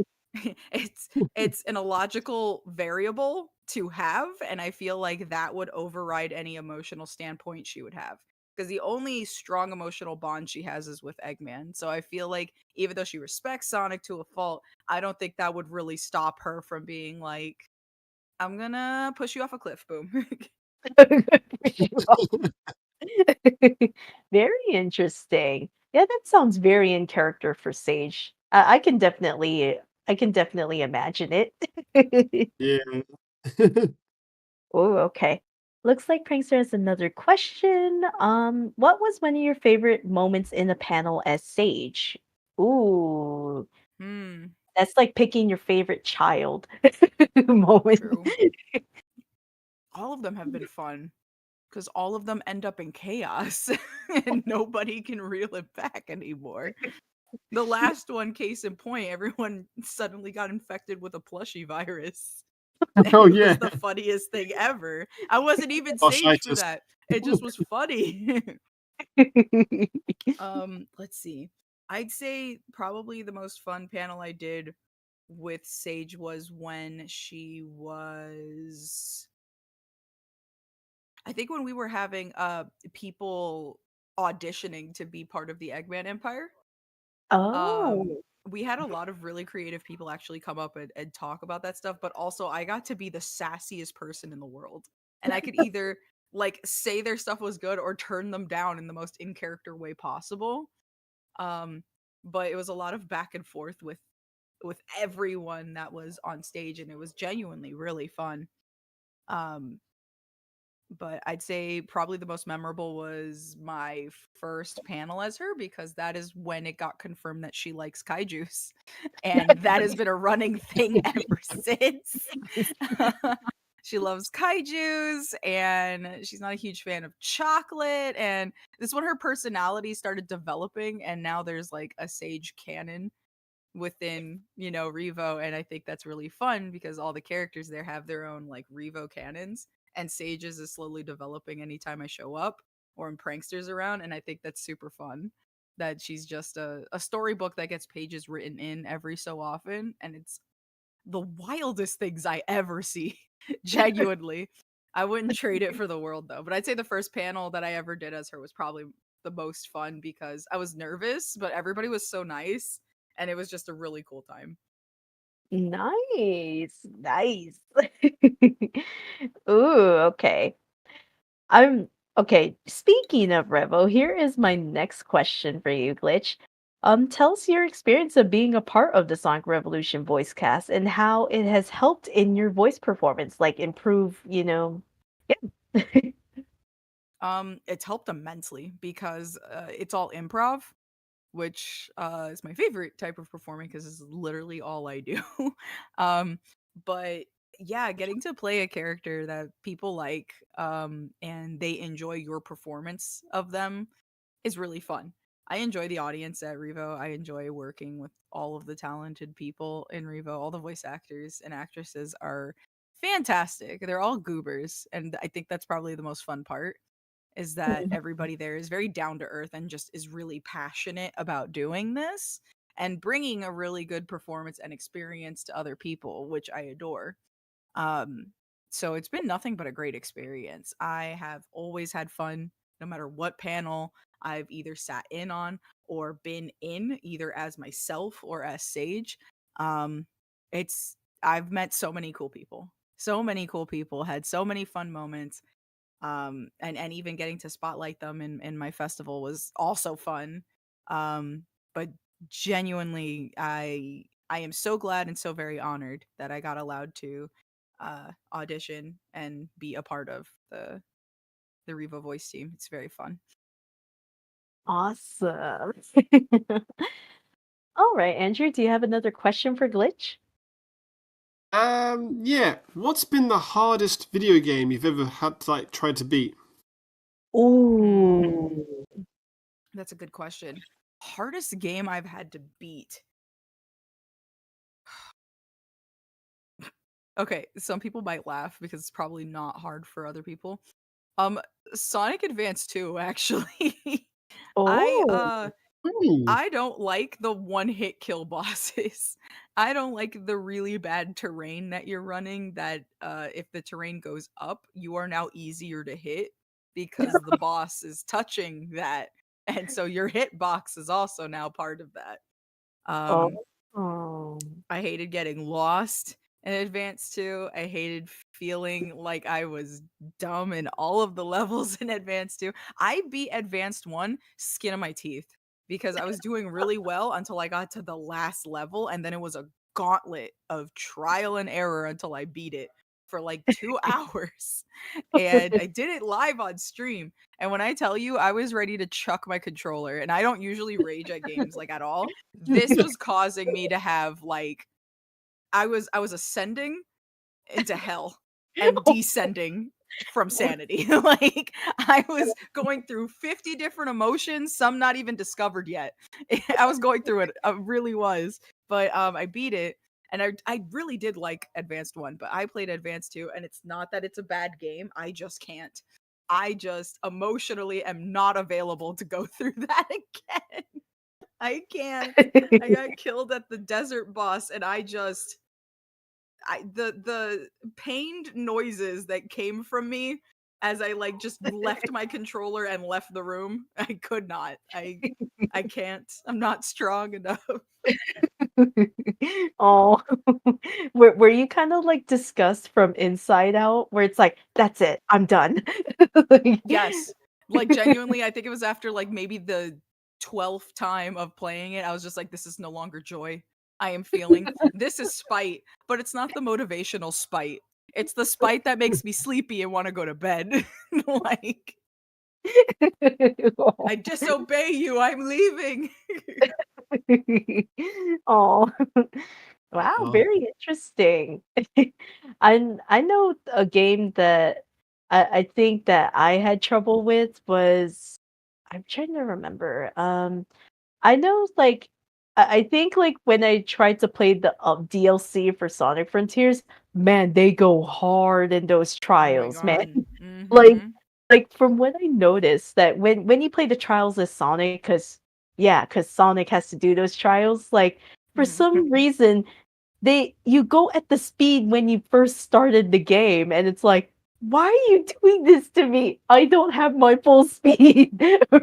it's an illogical variable to have, and I feel like that would override any emotional standpoint she would have. Because the only strong emotional bond she has is with Eggman. So I feel like even though she respects Sonic to a fault, I don't think that would really stop her from being like, I'm gonna push you off a cliff, boom. Very interesting. Yeah, that sounds very in character for Sage. I can definitely imagine it. Yeah. Oh, okay. Looks like Prankster has another question. What was one of your favorite moments in a panel as Sage? Ooh, Hmm, that's like picking your favorite child moment. true. All of them have been fun because all of them end up in chaos and nobody can reel it back anymore. The last one, case in point, everyone suddenly got infected with a plushy virus. And Oh it was yeah. the funniest thing ever. I wasn't even Sage for Arthritis. that. It just was funny. Let's see. I'd say probably the most fun panel I did with Sage was when she was, I think when we were having people auditioning to be part of the Eggman Empire. Um, Oh. we had a lot of really creative people actually come up and talk about that stuff, but also I got to be the sassiest person in the world. And I could either, like, say their stuff was good or turn them down in the most in character way possible. Um, but it was a lot of back and forth with everyone that was on stage, and it was genuinely really fun. Um, but I'd say probably the most memorable was my first panel as her, because that is when it got confirmed that she likes kaijus. And that has been a running thing ever since. She loves kaijus, and she's not a huge fan of chocolate. And this is when her personality started developing, and now there's like a Sage canon within, Revo. And I think that's really fun because all the characters there have their own, like, Revo canons, and Sage's is slowly developing anytime I show up or in pranksters around. And I think that's super fun that she's just a storybook that gets pages written in every so often, and it's the wildest things I ever see. Genuinely, I wouldn't trade it for the world though. But I'd say the first panel that I ever did as her was probably the most fun because I was nervous, but everybody was so nice, and it was just a really cool time. Nice, nice. Ooh, okay. I'm okay. Speaking of Revo, here is my next question for you, Glitch. Tell us your experience of being a part of the Sonic Revolution voice cast and how it has helped in your voice performance, like improve, yeah. It's helped immensely because it's all improv, which is my favorite type of performing because it's literally all I do. um, but yeah, getting to play a character that people like, and they enjoy your performance of them is really fun. I enjoy the audience at Revo. I enjoy working with all of the talented people in Revo. All the voice actors and actresses are fantastic. They're all goobers, and I think that's probably the most fun part, is that everybody there is very down to earth and just is really passionate about doing this and bringing a really good performance and experience to other people, which I adore. Um, so it's been nothing but a great experience. I have always had fun no matter what panel I've either sat in on or been in, either as myself or as Sage. It's I've met so many cool people. So many cool people, had so many fun moments. And even getting to spotlight them in my festival was also fun. But genuinely, I am so glad and so very honored that I got allowed to audition and be a part of the Riva voice team. It's very fun. Awesome. All right, Andrew, do you have another question for Glitch? Yeah. What's been the hardest video game you've ever had to like try to beat? Ooh. That's a good question. Hardest game I've had to beat. Okay, some people might laugh because it's probably not hard for other people. Um, Sonic Advance 2, actually. I Oh. uh Hmm. I don't like the one-hit kill bosses. I don't like the really bad terrain that you're running that if the terrain goes up, you are now easier to hit because the boss is touching that. And so your hitbox is also now part of that. Oh. Um Oh. I hated getting lost in Advance 2. I hated feeling like I was dumb in all of the levels in Advance 2. I beat Advanced 1 skin of my teeth because I was doing really well until I got to the last level, and then it was a gauntlet of trial and error until I beat it for like 2 hours. And I did it live on stream. And when I tell you I was ready to chuck my controller, and I don't usually rage at games like at all, this was causing me to have like I was ascending into hell and descending from sanity. Like I was going through 50 different emotions, some not even discovered yet. I was going through it. I really was. But I beat it, and I really did like Advanced 1, but I played Advanced 2, and it's not that it's a bad game. I just can't. I just emotionally am not available to go through that again. I can't. I got killed at the desert boss, and the pained noises that came from me as I like just left my controller and left the room. I could not. I can't. I'm not strong enough. Oh. Were you kind of like disgust from inside out where it's like, that's it, I'm done. Like- Yes. Like genuinely, I think it was after like maybe the 12th time of playing it, I was just like, this is no longer joy I am feeling. This is spite, but it's not the motivational spite. It's the spite that makes me sleepy and want to go to bed. Like, I disobey you, I'm leaving. Oh. Wow, Oh. very interesting. I know a game that I think that I had trouble with was I'm trying to remember. I know like I think like when I tried to play the DLC for Sonic Frontiers, man, they go hard in those Oh my trials, man. god. Like Mhm. like from what I noticed that when you play the trials as Sonic, because Sonic has to do those trials, like for Mhm. some reason you go at the speed when you first started the game, and it's like, why are you doing this to me? I don't have my full speed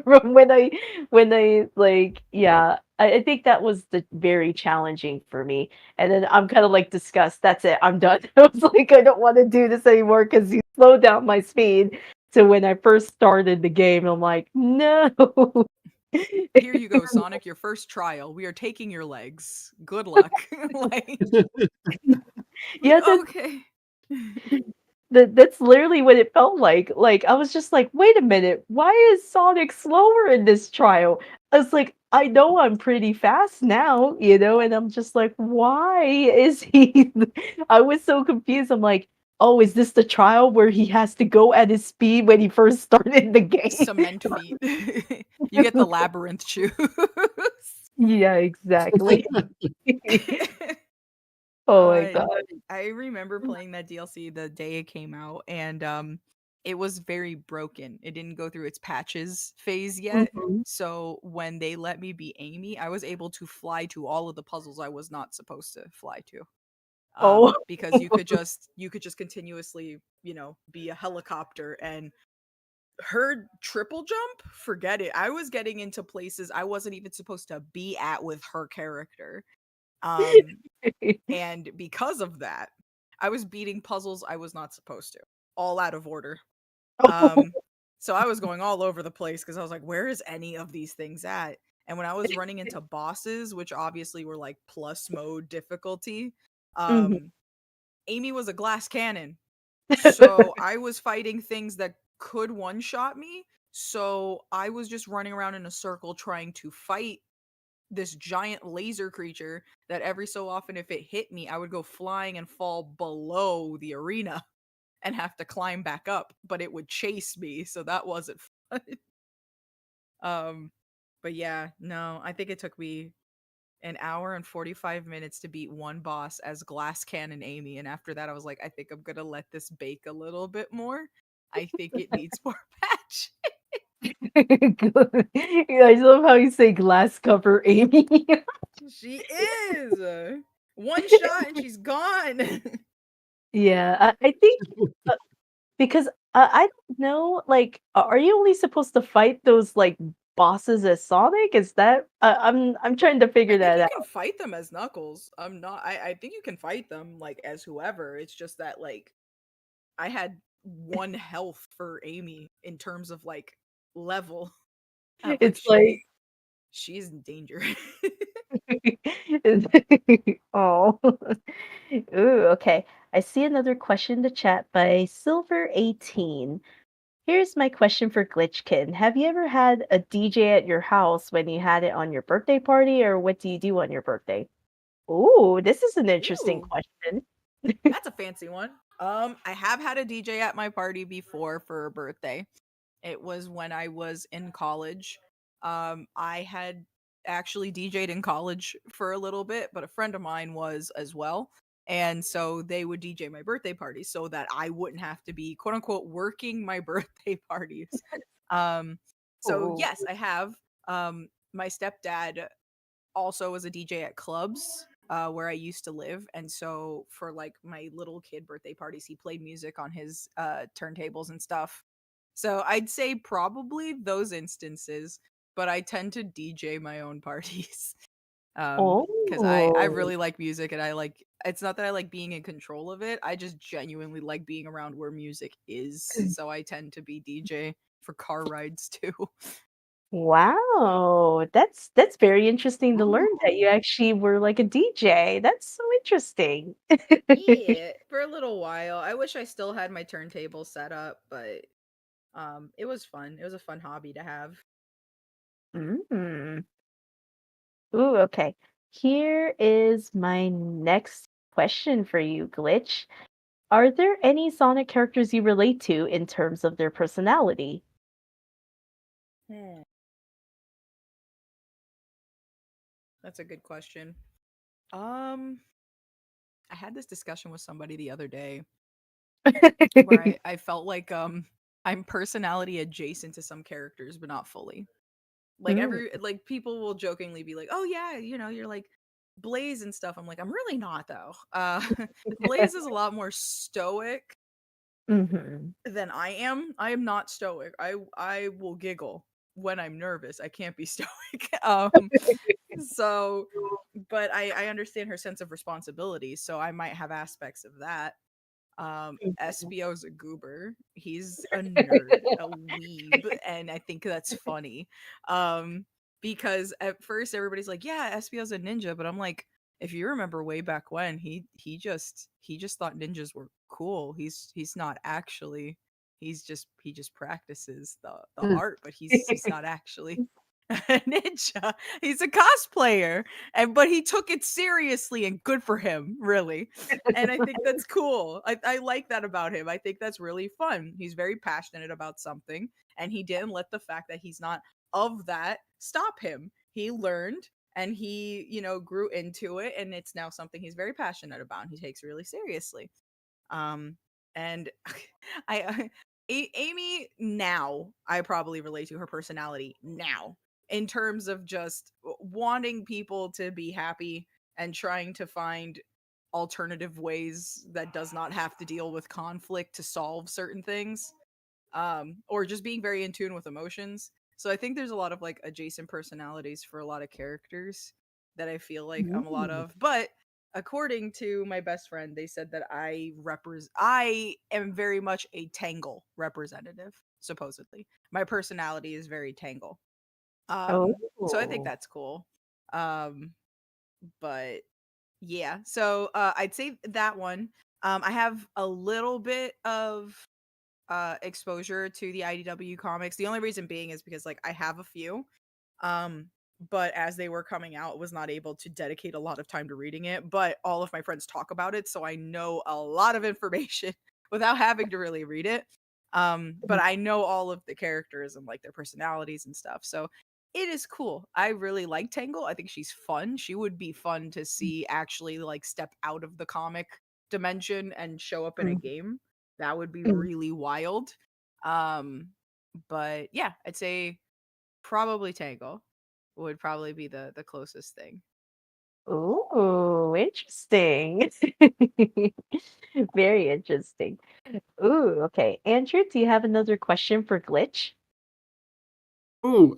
from when I like yeah. I think that was the very challenging for me. And then I'm kind of like disgust. That's it. I'm done. I was like, I don't want to do this anymore because you slowed down my speed. So when I first started the game, I'm like, no. Here you go, Sonic, your first trial. We are taking your legs. Good luck. Like, Yeah, okay. that's literally what it felt like. Like, I was just like, "Wait a minute, why is Sonic slower in this trial?" I was like, "I know I'm pretty fast now, you know?" And I'm just like, "Why is he" I was so confused. I'm like, "Oh, is this the trial where he has to go at his speed when he first started the game?" Cement feet. You get the labyrinth shoes. Yeah, exactly. Oh my uh, god. I remember playing that DLC the day it came out, and it was very broken. It didn't go through its patches phase yet. Mhm. So when they let me be Amy, I was able to fly to all of the puzzles I was not supposed to fly to. Oh. Because you could just continuously, be a helicopter and her triple jump, forget it. I was getting into places I wasn't even supposed to be at with her character. And because of that, I was beating puzzles I was not supposed to, all out of order. So I was going all over the place because I was like, where is any of these things at? And when I was running into bosses, which obviously were like plus mode difficulty, Mhm. Amy was a glass cannon. So I was fighting things that could one shot me. So I was just running around in a circle trying to fight this giant laser creature that every so often, if it hit me, I would go flying and fall below the arena and have to climb back up, but it would chase me, so that wasn't fun. um but yeah, no, I think it took me an hour and 45 minutes to beat one boss as Glass Cannon Amy, and after that I was like, I think I'm gonna let this bake a little bit more. I think it needs more patch. Yeah, I love how you say glass cover Amy. She is one shot and she's gone. Yeah, I think uh, because I don't know, like, are you only supposed to fight those like bosses as Sonic? Is that I'm trying to I figure think that you out. can fight them as Knuckles. I'm not. I think you can fight them like as whoever. It's just that like I had one health for Amy in terms of like level. I'm like It's like she's in danger. oh. Ooh, okay. I see another question in the chat by Silver18. Here's my question for Glitch Kitten. Have you ever had a DJ at your house when you had it on your birthday party, or what do you do on your birthday? Ooh, this is an interesting Ooh, question. that's a fancy one. I have had a DJ at my party before for a birthday. It was when I was in college. I had actually DJ'd in college for a little bit, but a friend of mine was as well. And so they would DJ my birthday party so that I wouldn't have to be quote unquote working my birthday parties. Um, so Ooh. yes, I have. My stepdad also was a DJ at clubs where I used to live, and so for like my little kid birthday parties, he played music on his turntables and stuff. So I'd say probably those instances, but I tend to DJ my own parties. Because I Oh. really like music, and I like, it's not that I like being in control of it, I just genuinely like being around where music is, so I tend to be DJ for car rides too. Wow. That's very interesting to learn that you Ooh. actually were like a DJ. That's so interesting. Yeah, for a little while. I wish I still had my turntable set up, but it was fun. It was a fun hobby to have. Mm. Ooh, okay. Here is my next question for you, Glitch. Are there any Sonic characters you relate to in terms of their personality? Hmm. That's a good question. Um, I had this discussion with somebody the other day where I felt like I'm personality adjacent to some characters, but not fully. Like Mm, every like people will jokingly be like, "Oh yeah, you're like Blaze and stuff." I'm like, "I'm really not though." Blaze is a lot more stoic mhm. than I am. I am not stoic. I will giggle when I'm nervous. I can't be stoic. So but I understand her sense of responsibility, so I might have aspects of that. Mhm. SBO's a goober. He's a nerd, a weeb, and I think that's funny. Um, because at first everybody's like, "Yeah, SBO's a ninja," but I'm like, if you remember way back when, he just thought ninjas were cool. He's not actually. He just practices the Mm. art, but he's not actually a ninja. He's a cosplayer, and but he took it seriously, and good for him, really. And I think that's cool. I like that about him. I think that's really fun. He's very passionate about something, and he didn't let the fact that he's not of that stop him. He learned and he, grew into it, and it's now something he's very passionate about and he takes really seriously. Um, and I Amy now, I probably relate to her personality now in terms of just wanting people to be happy and trying to find alternative ways that does not have to deal with conflict to solve certain things. or just being very in tune with emotions. So I think there's a lot of like adjacent personalities for a lot of characters that I feel like I'm a lot Mm. of. But according to my best friend, they said that I am very much a Tangle representative, supposedly. My personality is very Tangle. So I think Oh. that's cool. Um, but yeah, so I'd say that one. I have a little bit of exposure to the IDW comics. The only reason being is because like I have a few. Um but as they were coming out, was not able to dedicate a lot of time to reading it, but all of my friends talk about it, so I know a lot of information without having to really read it. But I know all of the characters and like their personalities and stuff. So it is cool. I really like Tangle. I think she's fun. She would be fun to see actually like step out of the comic dimension and show up in a Mm. game. That would be Mm. really wild. Um, but yeah, I'd say probably Tangle would probably be the closest thing. Ooh, interesting. Very interesting. Ooh, okay. Andrew, do you have another question for Glitch? Oh,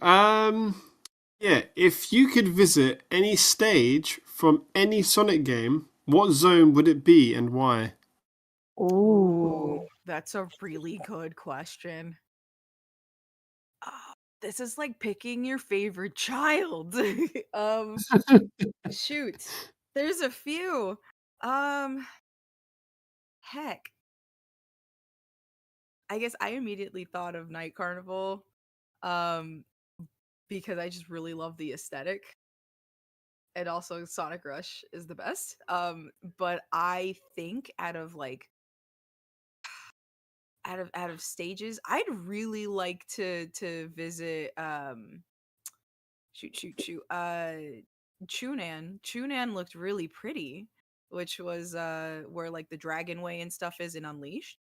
yeah. If you could visit any stage from any Sonic game, what zone would it be and why? Ooh, Ooh. that's a really good question. Ah, this is like picking your favorite child. um, shoot, there's a few. Um, heck, I guess I immediately thought of Night Carnival. Um, because I just really love the aesthetic. And also Sonic Rush is the best. But I think out of stages, I'd really like to visit shoot Chunan. Chunan looked really pretty, which was where like the Dragon Way and stuff is in Unleashed.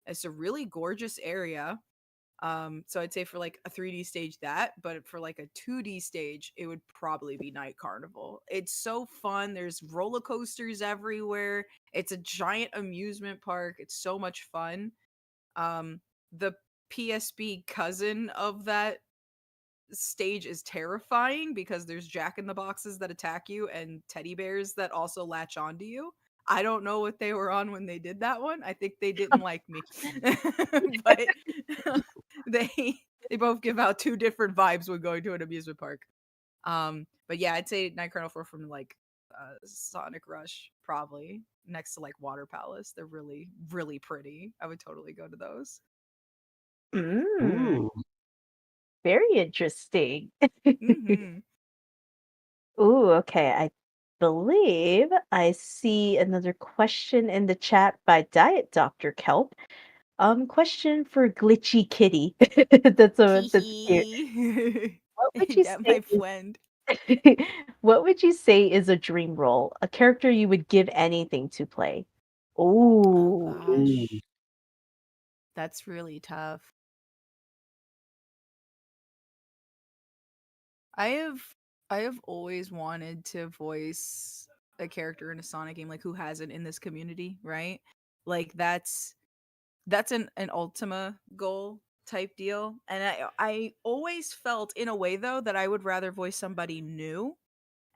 It's a really gorgeous area. So I'd say for like a 3D stage that, but for like a 2D stage, it would probably be Night Carnival. It's so fun. There's roller coasters everywhere. It's a giant amusement park. It's so much fun. Um, the PSP cousin of that stage is terrifying because there's Jack in the Boxes that attack you and teddy bears that also latch onto you. I don't know what they were on when they did that one. I think they didn't like me. But they they both give out two different vibes when going to an amusement park. But yeah, I'd say Night Carnival from like Sonic Rush probably next to like Water Palace. They're really really pretty. I would totally go to those. Mm, Ooh. very interesting. Mhm. Ooh, okay. I believe I see another question in the chat by Diet Dr. Kelp. Question for Glitchy Kitty. That's cute. Hee What would hee. you That say my friend. what would you say is a dream role? A character you would give anything to play? Oh Ooh. Ooh. gosh. That's really tough. I have I have always wanted to voice a character in a Sonic game, like who hasn't in this community, right? Like that's an Ultima goal type deal. And I always felt in a way though that I would rather voice somebody new.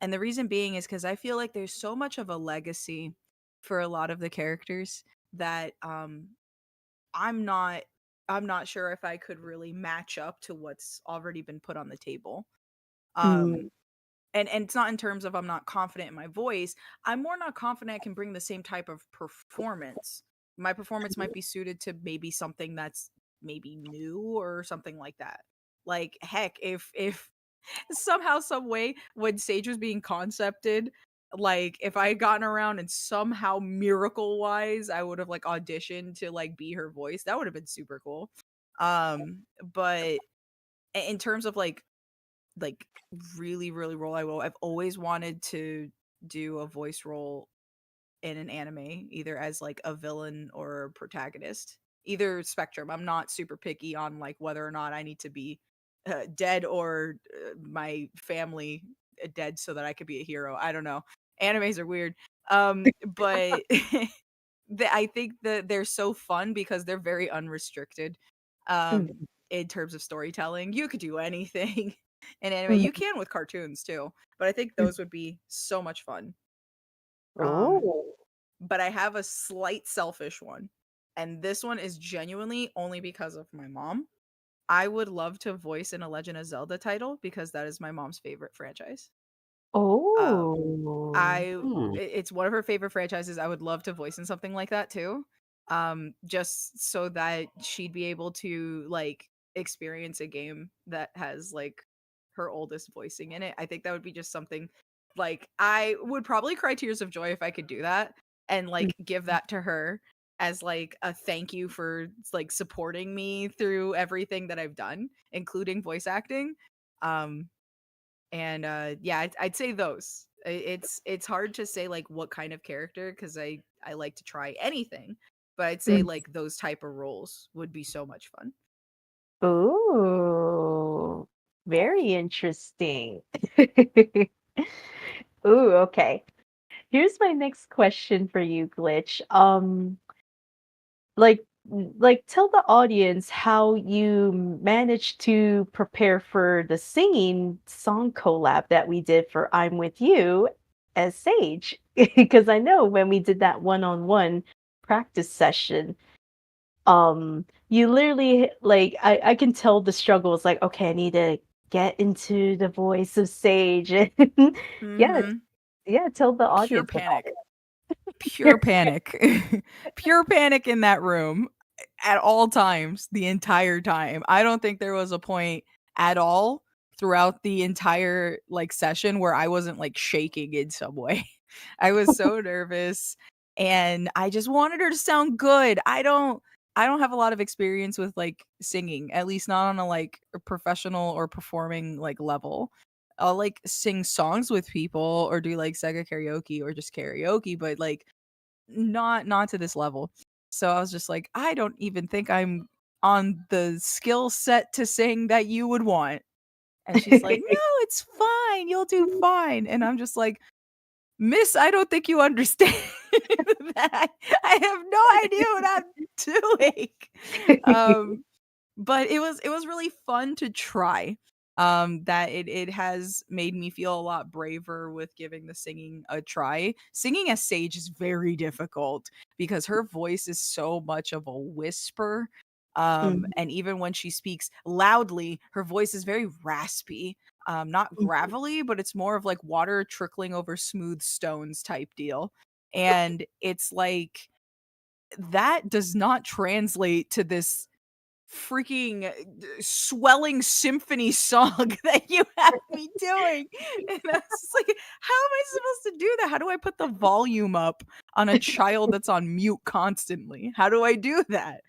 And the reason being is because I feel like there's so much of a legacy for a lot of the characters that I'm not I'm not sure if I could really match up to what's already been put on the table. Um Mm, and it's not in terms of I'm not confident in my voice. I'm more not confident I can bring the same type of performance. My performance might be suited to maybe something that's maybe new or something like that. Like heck, if somehow some way when Sage was being concepted, like if I had gotten around and somehow miracle wise I would have like auditioned to like be her voice, that would have been super cool. But in terms of like really really role I've always wanted to do a voice role in an anime, either as like a villain or a protagonist, either spectrum. I'm not super picky on like whether or not I need to be dead or my family dead so that I could be a hero. I don't know, animes are weird. But I think that they're so fun because they're very unrestricted. Um, Mhm. in terms of storytelling, you could do anything in anime. Mhm. You can with cartoons too, but I think Mhm. those would be so much fun. Um, Oh. but I have a slight selfish one, and this one is genuinely only because of my mom. I would love to voice in a Legend of Zelda title because that is my mom's favorite franchise. Um, Oh. it's one of her favorite franchises. I would love to voice in something like that too. Just so that she'd be able to like experience a game that has like her oldest voicing in it. I think that would be just something like I would probably cry tears of joy if I could do that and Mhm. like give that to her as like a thank you for like supporting me through everything that I've done, including voice acting. Um and yeah, I'd say those. It's hard to say like what kind of character because I like to try anything, but I'd say Mhm. like those type of roles would be so much fun. Ooh. Very interesting. Ooh, okay. Here's my next question for you, Glitch. Like tell the audience how you managed to prepare for the singing song collab that we did for I'm With You as Sage. Because I know when we did that one-on-one practice session, you literally like I can tell the struggle is like, okay, I need to get into the voice of Sage. And yeah, Mm-hmm. yeah, tell the Pure audience about panic. Pure panic. Pure panic in that room at all times, the entire time. I don't think there was a point at all throughout the entire like session where I wasn't like shaking in some way. I was so nervous and I just wanted her to sound good. I don't have a lot of experience with like singing, at least not on a like a professional or performing like level. I'll like sing songs with people or do like Sega karaoke or just karaoke, but like not to this level. So I was just like, I don't even think I'm on the skill set to sing that you would want. And she's like, it. no, it's fine. You'll do fine. And I'm just like, Miss, I don't think you understand that. I have no idea what I'm doing. Um, but it was really fun to try. That it has made me feel a lot braver with giving the singing a try. Singing as Sage is very difficult because her voice is so much of a whisper. Mhm, And even when she speaks loudly, her voice is very raspy. Not mhm. gravelly, but it's more of like water trickling over smooth stones type deal. And it's like that does not translate to this freaking swelling symphony song that you have me doing. And I was just like, how am I supposed to do that? How do I put the volume up on a child that's on mute constantly? How do I do that?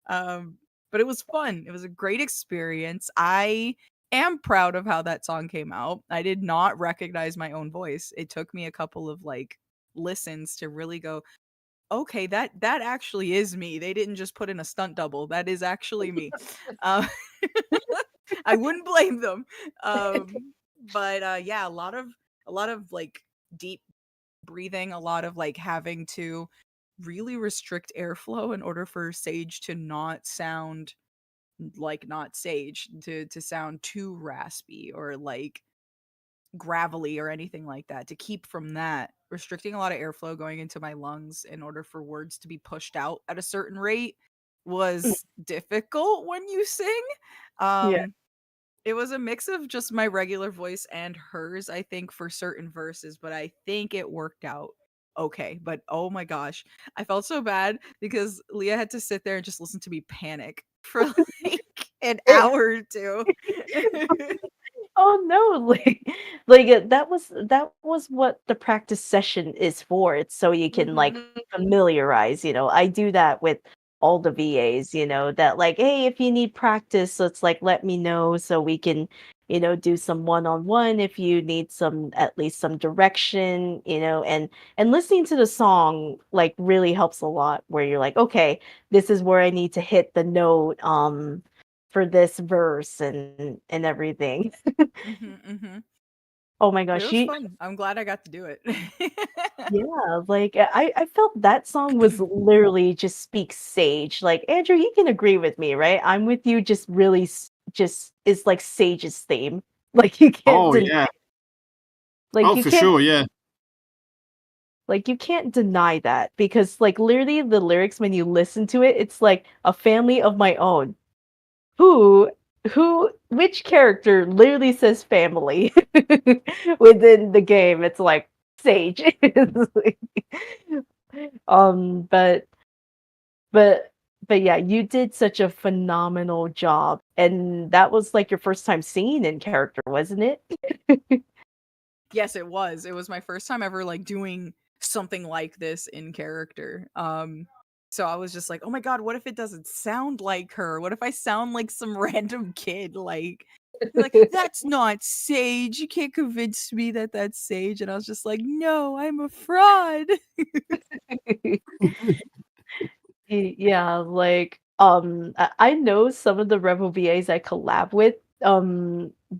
Um, but it was fun. It was a great experience. I am proud of how that song came out. I did not recognize my own voice. It took me a couple of like listens to really go, okay, that actually is me. They didn't just put in a stunt double. That is actually me. Uh, I wouldn't blame them. But yeah, a lot of like deep breathing, a lot of like having to really restrict airflow in order for Sage to not sound like not Sage, to sound too raspy or like gravelly or anything like that, to keep from that, restricting a lot of airflow going into my lungs in order for words to be pushed out at a certain rate Mm, was difficult when you sing. yeah. Um it was a mix of just my regular voice and hers, I think, for certain verses, but I think it worked out okay. But oh my gosh, I felt so bad because Leah had to sit there and just listen to me panic for like an It hour or two. Oh, no, that was what the practice session is for. It's so you can, like, Mhm. familiarize, I do that with all the VAs, that, like, "Hey, if you need practice, let's, like, let me know so we can, do some one-on-one if you need some at least some direction," and listening to the song, like, really helps a lot where you're like, "Okay, this is where I need to hit the note, for this verse," and everything. Mhm, mhm. Oh my It gosh, was fun. I'm glad I got to do it. yeah, like I felt that song was literally just speaks Sage. Like Andrew, you can agree with me, right? I'm with you. Just really, just is like Sage's theme. Like you can't Oh deny, yeah. like Oh, you for can't, sure. Yeah. like you can't deny that because like literally the lyrics when you listen to it, it's like a family of my own. Who which character literally says family within the game? It's like Sage. It's like, um, but but but yeah, you did such a phenomenal job, and that was like your first time singing in character, wasn't it? Yes, it was. It was my first time ever like doing something like this in character. So I was just like, "Oh my god, what if it doesn't sound like her? What if I sound like some random kid like that's not Sage. You can't convince me that that's Sage." And I was just like, "No, I'm a fraud." Yeah, like, I know some of the Rebel VAs I collab with,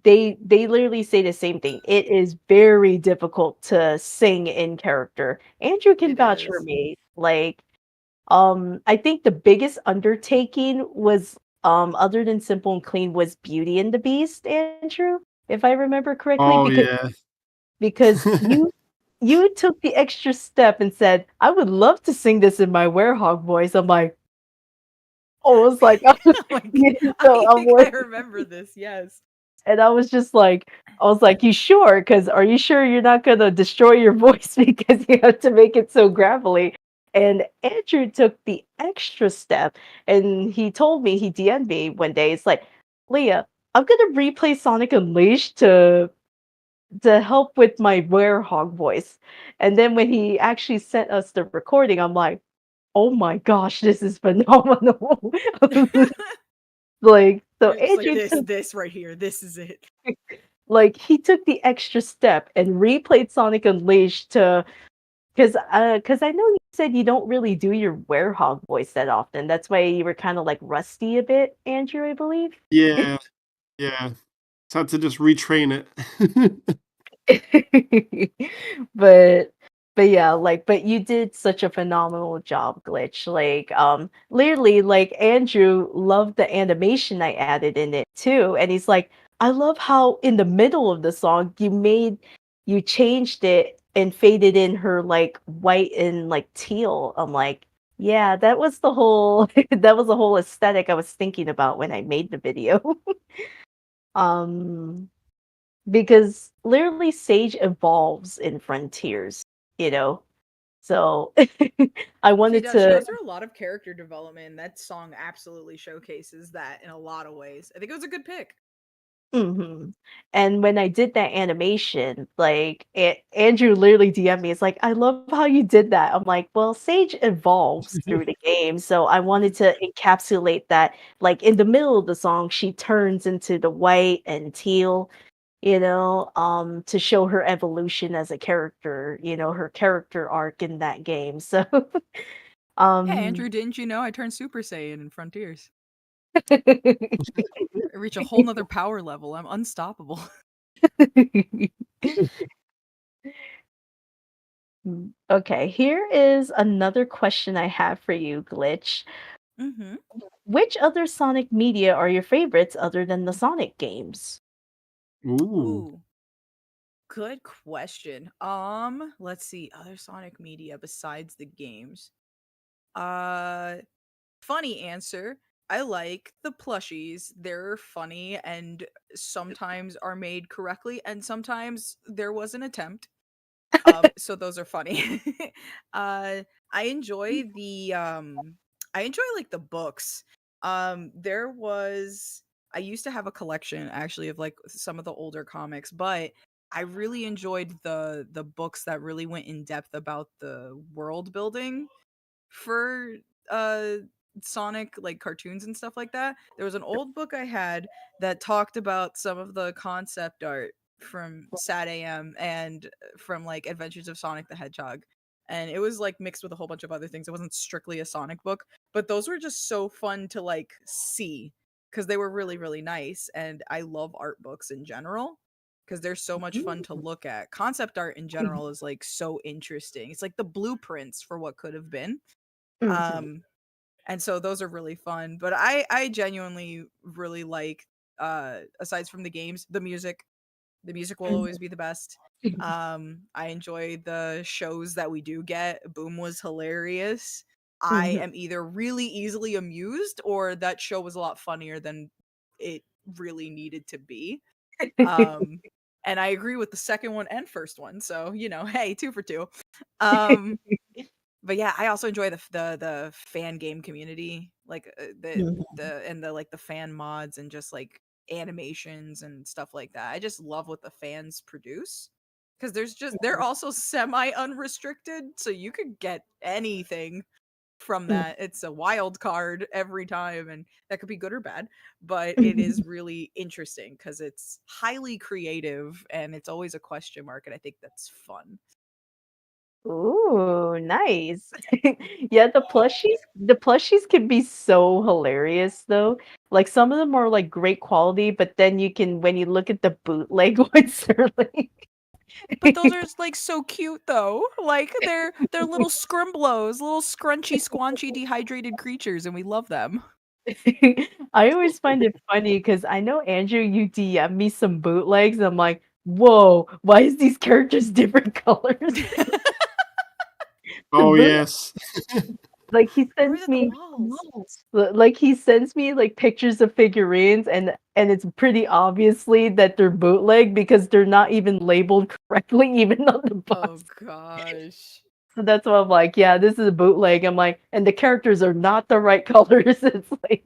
they literally say the same thing. It is very difficult to sing in character. Andrew can It vouch for is. me. Like, I think the biggest undertaking was, other than Simple and Clean, was Beauty and the Beast, Andrew, if I remember correctly, Oh yeah. because you took the extra step and said, "I would love to sing this in my werehog voice." I'm like, almost like Oh my god. so I I'm think I like, remember this. Yes. and I was just like, I was like, "You sure? Because are you sure you're not gonna destroy your voice because you have to make it so gravelly?" And Andrew took the extra step, and he told me, he DM'd me one day. It's like, "Leah, I'm gonna replay Sonic Unleashed to help with my werehog voice." And then when he actually sent us the recording, I'm like, "Oh my gosh, this is phenomenal." Like, so You're just like Andrew this, took, this right here. This is it. like, he took the extra step and replayed Sonic Unleashed to, because I know you said you don't really do your werehog voice that often. That's why you were kind of like rusty a bit, Andrew, I believe. Yeah. Yeah. It's had to just retrain it. But but yeah, like, but you did such a phenomenal job, Glitch. Like, literally, like Andrew loved the animation I added in it too, and he's like, "I love how in the middle of the song you changed it and faded in her like white and like teal." I'm like, "Yeah, that was the whole that was the whole aesthetic I was thinking about when I made the video." Um, because literally Sage evolves in Frontiers, you know? So I She wanted does. She to. goes through a lot of character development. That song absolutely showcases that in a lot of ways. I think it was a good pick. Mhm. And when I did that animation, like, Andrew literally DM'd me, it's like, "I love how you did that." I'm like, "Well, Sage evolves through the game, so I wanted to encapsulate that, like, in the middle of the song, she turns into the white and teal, to show her evolution as a character, her character arc in that game." So, Yeah, um Andrew, didn't you know I turned Super Saiyan in Frontiers? I reach a whole nother power level. I'm unstoppable. Okay, here is another question I have for you, Glitch. Mm-hmm. Which other Sonic media are your favorites other than the Sonic games? Ooh. Ooh, good question. Let's see. Other Sonic media besides the games. Uh, Funny answer. I like the plushies. They're funny and sometimes are made correctly, and sometimes there was an attempt. So those are funny. uh, I enjoy I enjoy like the books. There was I used to have a collection actually of like some of the older comics, but I really enjoyed the books that really went in depth about the world building for uh Sonic like cartoons and stuff like that. There was an old book I had that talked about some of the concept art from Sad AM and from like Adventures of Sonic the Hedgehog. And it was like mixed with a whole bunch of other things. It wasn't strictly a Sonic book, but those were just so fun to like see because they were really, really nice. And I love art books in general because they're so much fun to look at. Concept art in general is like so interesting. It's like the blueprints for what could have been. Mhm. And so those are really fun. But I genuinely really like, aside from the games, the music. The music will always be the best. I enjoy the shows that we do get. Boom was hilarious. I Mhm. am either really easily amused or that show was a lot funnier than it really needed to be. And I agree with the second one and first one. So, hey, 2 for 2. Um, but yeah, I also enjoy the fan game community, like, Mhm. the fan mods and just like animations and stuff like that. I just love what the fans produce because they're also semi unrestricted, so you could get anything from that. It's a wild card every time, and that could be good or bad, but it is really interesting because it's highly creative and it's always a question mark, and I think that's fun. Ooh, nice. Yeah, the plushies can be so hilarious though. Like some of them are like great quality, but then you can when you look at the bootleg ones, they're like But those are like so cute though. Like they're little scrimblows, little scrunchy, squanchy, dehydrated creatures, and we love them. I always find it funny because I know Andrew, you DM me some bootlegs. I'm like, whoa, why is these characters different colors? The Oh boot yes. like he Or is sends it the me walls? like he sends me like pictures of figurines and it's pretty obviously that they're bootleg because they're not even labeled correctly even on the Oh box. gosh. So that's why I'm like, yeah, this is a bootleg. I'm like, and the characters are not the right colors. It's like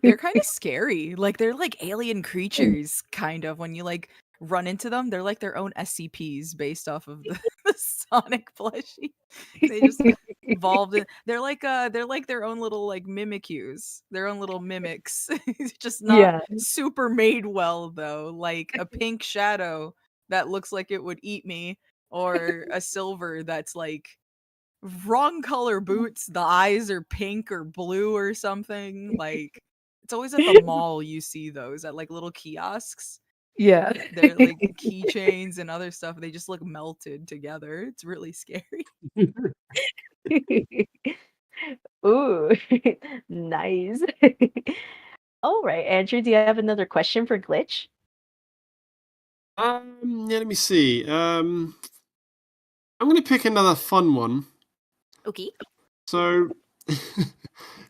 They're kind of scary. Like they're like alien creatures, kind of. When you like run into them, they're like their own SCPs based off of the Sonic plushie. They just evolved in, they're like their own little like mimicus, their own little mimics. Just not yeah. super made well though. Like a pink shadow that looks like it would eat me, or a silver that's like wrong color boots, the eyes are pink or blue or something. Like it's always at the mall you see those at like little kiosks. Yeah. They're like keychains and other stuff. They just look melted together. It's really scary. Ooh, nice. All right, Andrew, do you have another question for Glitch? Yeah, let me see. I'm gonna pick another fun one. Okay. So,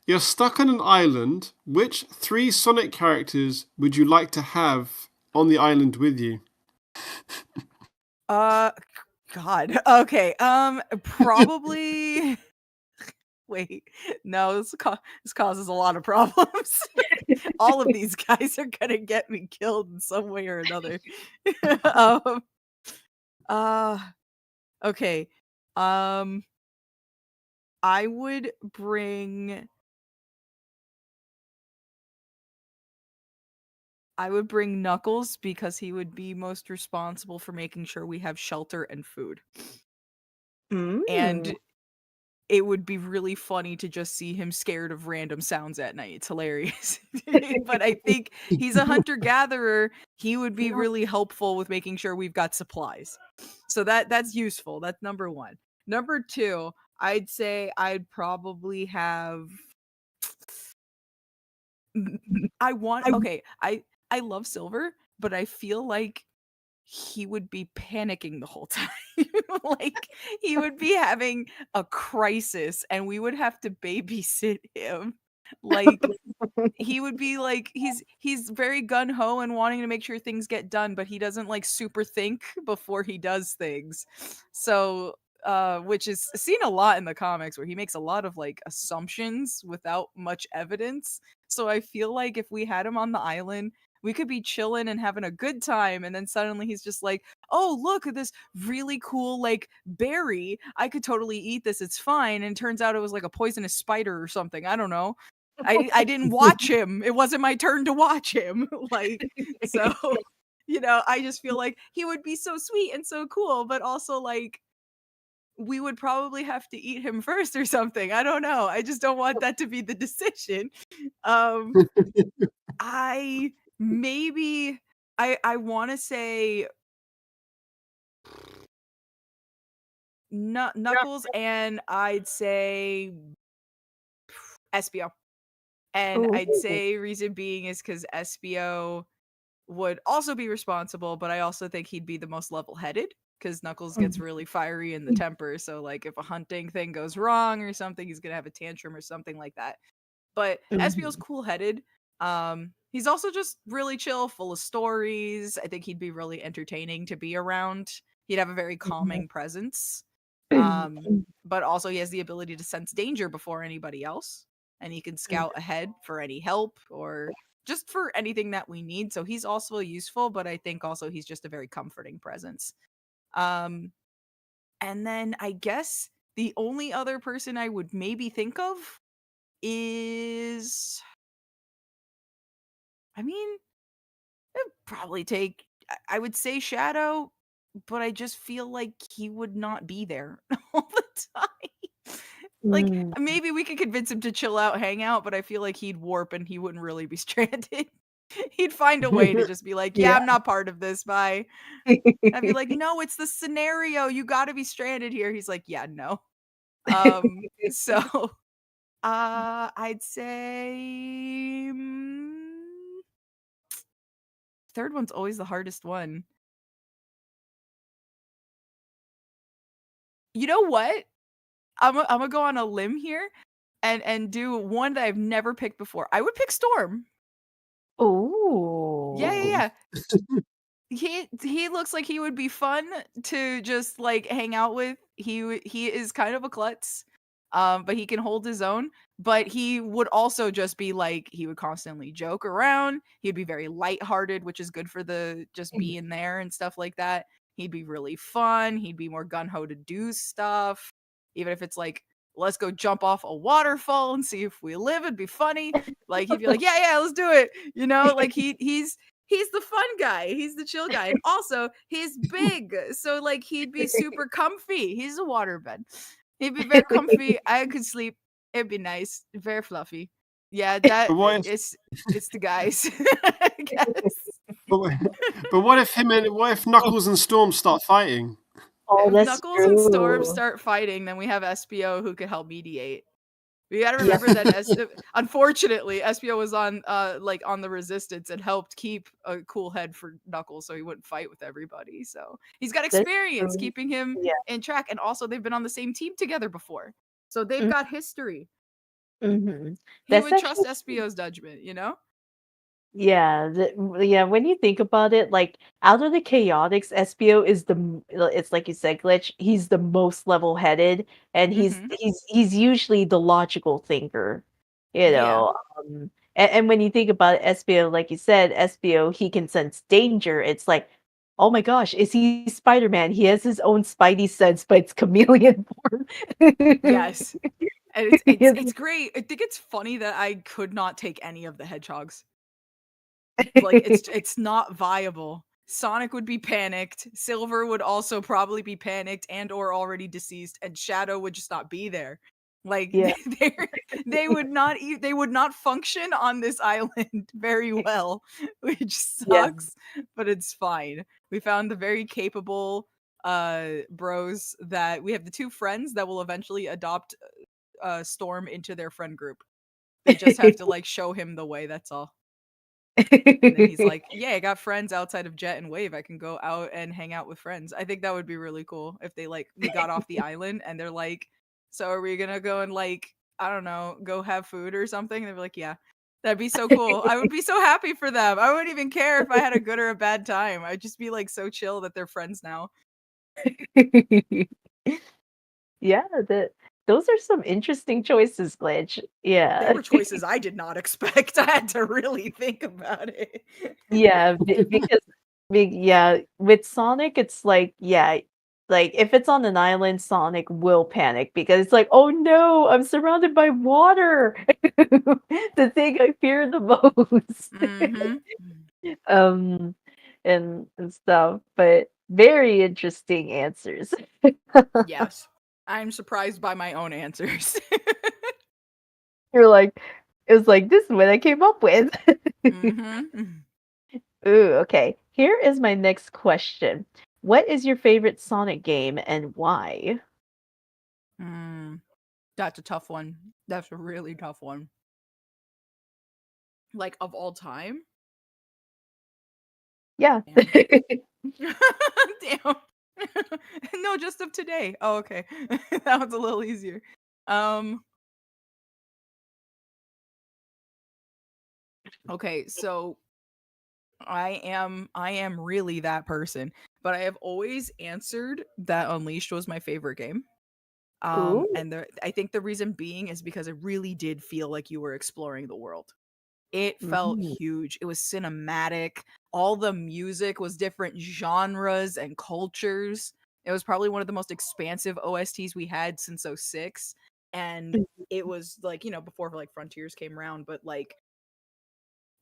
you're stuck on an island. Which three Sonic characters would you like to have on the island with you? Uh God. Okay. Probably wait. No, this causes a lot of problems. All of these guys are gonna get me killed in some way or another. um uh okay. Um I would bring Knuckles because he would be most responsible for making sure we have shelter and food. Mm. And it would be really funny to just see him scared of random sounds at night. It's hilarious. But I think he's a hunter gatherer. He would be really helpful with making sure we've got supplies. So that's useful. That's number 1. Number 2, I'd say I'd probably have I want okay, I love Silver, but I feel like he would be panicking the whole time. Like he would be having a crisis and we would have to babysit him. Like he would be like he's very gun ho and wanting to make sure things get done, but he doesn't like super think before he does things. So which is seen a lot in the comics where he makes a lot of like assumptions without much evidence. So I feel like if we had him on the island, we could be chilling and having a good time, and then suddenly he's just like, oh, look at this really cool like berry, I could totally eat this, it's fine. And turns out it was like a poisonous spider or something, I don't know. I didn't watch him. It wasn't my turn to watch him. Like, so, I just feel like he would be so sweet and so cool, but also like we would probably have to eat him first or something. I don't know. I just don't want that to be the decision. Um I maybe I want to say Knuckles, and I'd say SBO. And I'd Ooh. say reason being is because SBO would also be responsible, but I also think he'd be the most level-headed because Knuckles gets really fiery in the temper. So, like, if a hunting thing goes wrong or something, he's gonna have a tantrum or something like that. But SBO's cool-headed. He's also just really chill, full of stories. I think he'd be really entertaining to be around. He'd have a very calming presence. But also he has the ability to sense danger before anybody else, and he can scout ahead for any help or just for anything that we need. So he's also useful, but I think also he's just a very comforting presence. Um, and then I guess the only other person I would maybe think of is, I mean, it'd probably take, I would say Shadow, but I just feel like he would not be there all the time. Like, maybe we could convince him to chill out, hang out, but I feel like he'd warp and he wouldn't really be stranded. He'd find a way to just be like, yeah, Yeah. I'm not part of this, bye. I'd be like, no, it's the scenario. You gotta be stranded here. He's like, yeah, no. So I'd say third one's always the hardest one. You know what? I'm gonna go on a limb here and do one that I've never picked before. I would pick Storm. Yeah, yeah, Ooh. yeah. He looks like he would be fun to just like hang out with. He is kind of a klutz. But he can hold his own. But he would also just be like, he would constantly joke around. He'd be very lighthearted, which is good for the just being there and stuff like that. He'd be really fun. He'd be more gun-ho to do stuff. Even if it's like, let's go jump off a waterfall and see if we live, it'd be funny. Like he'd be like, yeah, yeah, let's do it. You know, like he's the fun guy. He's the chill guy. And also, he's big. So like he'd be super comfy. He's a waterbed. He'd be very comfy. I could sleep. It'd be nice. Very fluffy. Yeah, But what if, it's the guys. I guess. but what if Knuckles and Storm start fighting? Oh, If that's Knuckles and Storm true. start fighting, then we have SBO who could help mediate. We gotta Yeah. remember that unfortunately SBO was on like on the resistance and helped keep a cool head for Knuckles so he wouldn't fight with everybody. So he's got That's experience true. keeping him Yeah. in track, and also they've been on the same team together before. So they've got history. Mm-hmm. He That's would trust actually SBO's judgment, you know? yeah, yeah, when you think about it, like out of the chaotix, SBO is it's like you said, Glitch, he's the most level-headed and Mhm. he's usually the logical thinker, you Yeah. know. And when you think about it, SBO, like you said, SBO, he can sense danger. It's like, oh my gosh, is he Spider-Man? He has his own spidey sense, but it's chameleon form. Yes. And He has- it's great. I think it's funny that I could not take any of the hedgehogs. Like it's not viable. Sonic would be panicked. Silver would also probably be panicked and or already deceased, and Shadow would just not be there. Like Yeah. they would not they would not function on this island very well, which Yeah. sucks, but it's fine. We found the very capable bros that we have the two friends that will eventually adopt Storm into their friend group. They just have to like show him the way, that's all. And then he's like, "Yeah, I got friends outside of Jet and Wave. I can go out and hang out with friends." I think that would be really cool if they like we got off the island and they're like, "So are we gonna go and like I don't know, go have food or something?" And they're like, "Yeah." That'd be so cool. I would be so happy for them. I wouldn't even care if I had a good or a bad time. I'd just be like so chill that they're friends now. Yeah, those are some interesting choices, Glitch. They Yeah. were choices I did not expect. I had to really think about it. Yeah, because yeah, with Sonic, it's like, yeah, like if it's on an island, Sonic will panic because it's like, oh no, I'm surrounded by water. The thing I fear the most. Mhm. Um, and stuff, but very interesting answers. Yes. I'm surprised by my own answers. You're like, it was like this is what I came up with. Mhm. Ooh, okay. Here is my next question. What is your favorite Sonic game and why? Mm, that's a tough one. That's a really tough one. Like of all time? Yeah. Damn. Damn. No, just of today. Oh, okay. That was a little easier. Um okay, so I am really that person, but I have always answered that Unleashed was my favorite game. Ooh. And I think the reason being is because it really did feel like you were exploring the world. It felt Mm. huge. It was cinematic. All the music was different genres and cultures. It was probably one of the most expansive OSTs we had since '06. And it was like, before like Frontiers came around, but like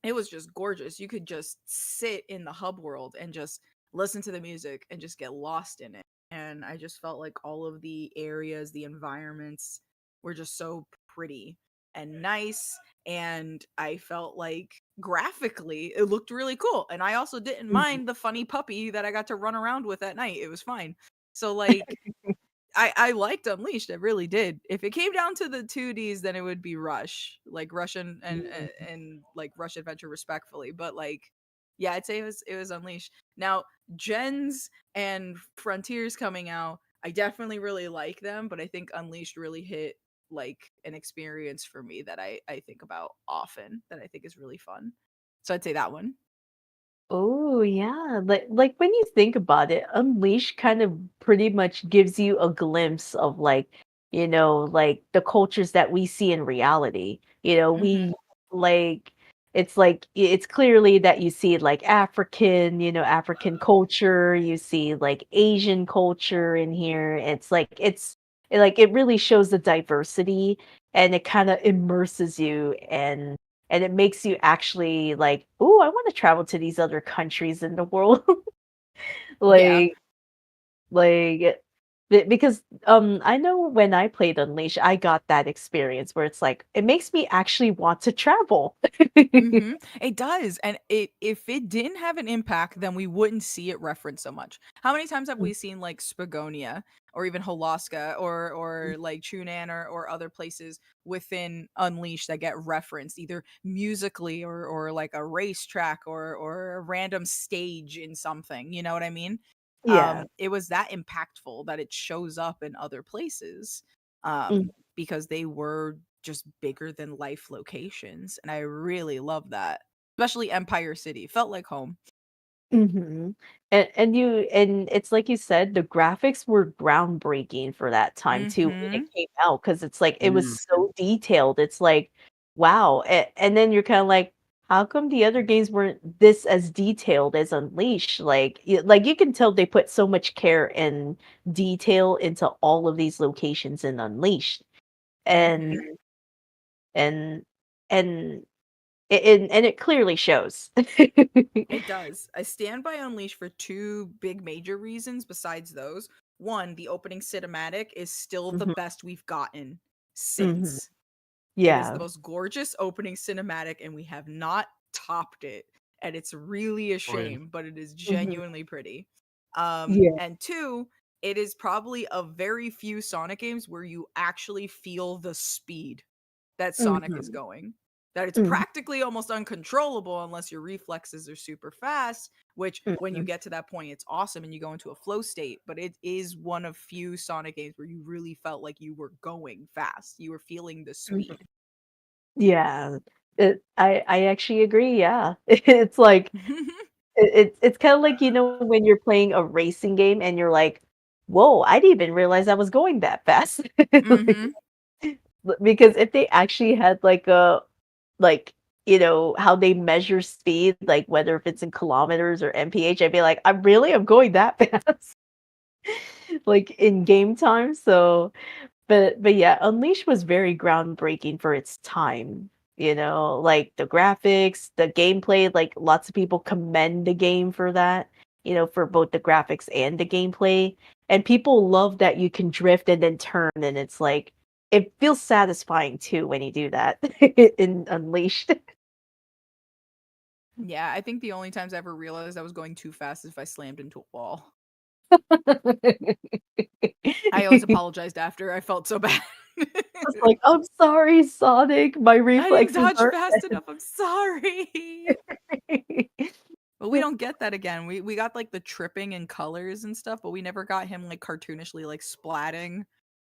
it was just gorgeous. You could just sit in the hub world and just listen to the music and just get lost in it. And I just felt like all of the areas, the environments were just so pretty and nice. And I felt like graphically it looked really cool. And I also didn't Mhm. mind the funny puppy that I got to run around with at night. It was fine. So like I liked Unleashed, I really did. If it came down to the 2Ds, then it would be Rush, like Rush and like Rush Adventure respectfully, but like yeah, I'd say it was Unleashed. Now, Gens and Frontiers coming out, I definitely really like them, but I think Unleashed really hit like an experience for me that I think about often that I think is really fun. So I'd say that one. Oh, yeah. Like when you think about it, Unleash kind of pretty much gives you a glimpse of like the cultures that we see in reality. Mhm. Like it's clearly that you see like African culture, you see like Asian culture in here. It really shows the diversity and it kind of immerses you and it makes you actually like, "Ooh, I wanna travel to these other countries in the world." Yeah. Like like, because, I know when I played Unleash, I got that experience where it's like, it makes me actually want to travel. It does, and if it didn't have an impact, then we wouldn't see it referenced so much. How many times have Mm, we seen like Spagonia or even Holaska or like Chunan or other places within Unleashed that get referenced either musically or like a racetrack or a random stage in something? You know what I mean? yeah. It was that impactful that it shows up in other places. Mm. Because they were just bigger than life locations, and I really love that. Especially Empire City, felt like home. Mhm. And it's like you said, the graphics were groundbreaking for that time too when it Mhm. came out because it's like it was Mm. so detailed. It's like, wow. And then you're kind of like, how come the other games weren't this as detailed as Unleash? Like you can tell they put so much care and detail into all of these locations in Unleashed. And Mhm. and and and it clearly shows. It does. I stand by Unleash for two big major reasons besides those. One, the opening cinematic is still the Mhm. best we've gotten Mhm. since. It is the Yeah. most gorgeous opening cinematic, and we have not topped it. And it's really a Oh yeah. shame, but it is Mhm. genuinely pretty. Yeah. And two, it is probably a very few Sonic games where you actually feel the speed that Sonic is Mhm. going. That it's Mhm. practically almost uncontrollable unless your reflexes are super fast, which when you Mhm. get to that point, it's awesome and you go into a flow state. But it is one of few Sonic games where you really felt like you were going fast. You were feeling the Mhm. speed. Yeah. I actually agree, yeah. It's like it's kinda like, when you're playing a racing game and you're like, "Whoa, I didn't even realize I was going that fast." Like, Mhm. because if they actually had like, how they measure speed, like whether if it's in kilometers or MPH, I'd be like, "I really am going that fast?" Like in game time, so but yeah, Unleash was very groundbreaking for its time, like the graphics, the gameplay, like lots of people commend the game for that, for both the graphics and the gameplay. And people love that you can drift and then turn and it's like it feels satisfying too when you do that in Unleashed. Yeah, I think the only times I ever realized I was going too fast is if I slammed into a wall. I always apologized after. I felt so bad. was like, "I'm sorry, Sonic. My I didn't reflexes dodge are." fast enough. I'm sorry. But we don't get that again. We got like the tripping and colors and stuff, but we never got him like cartoonishly like splatting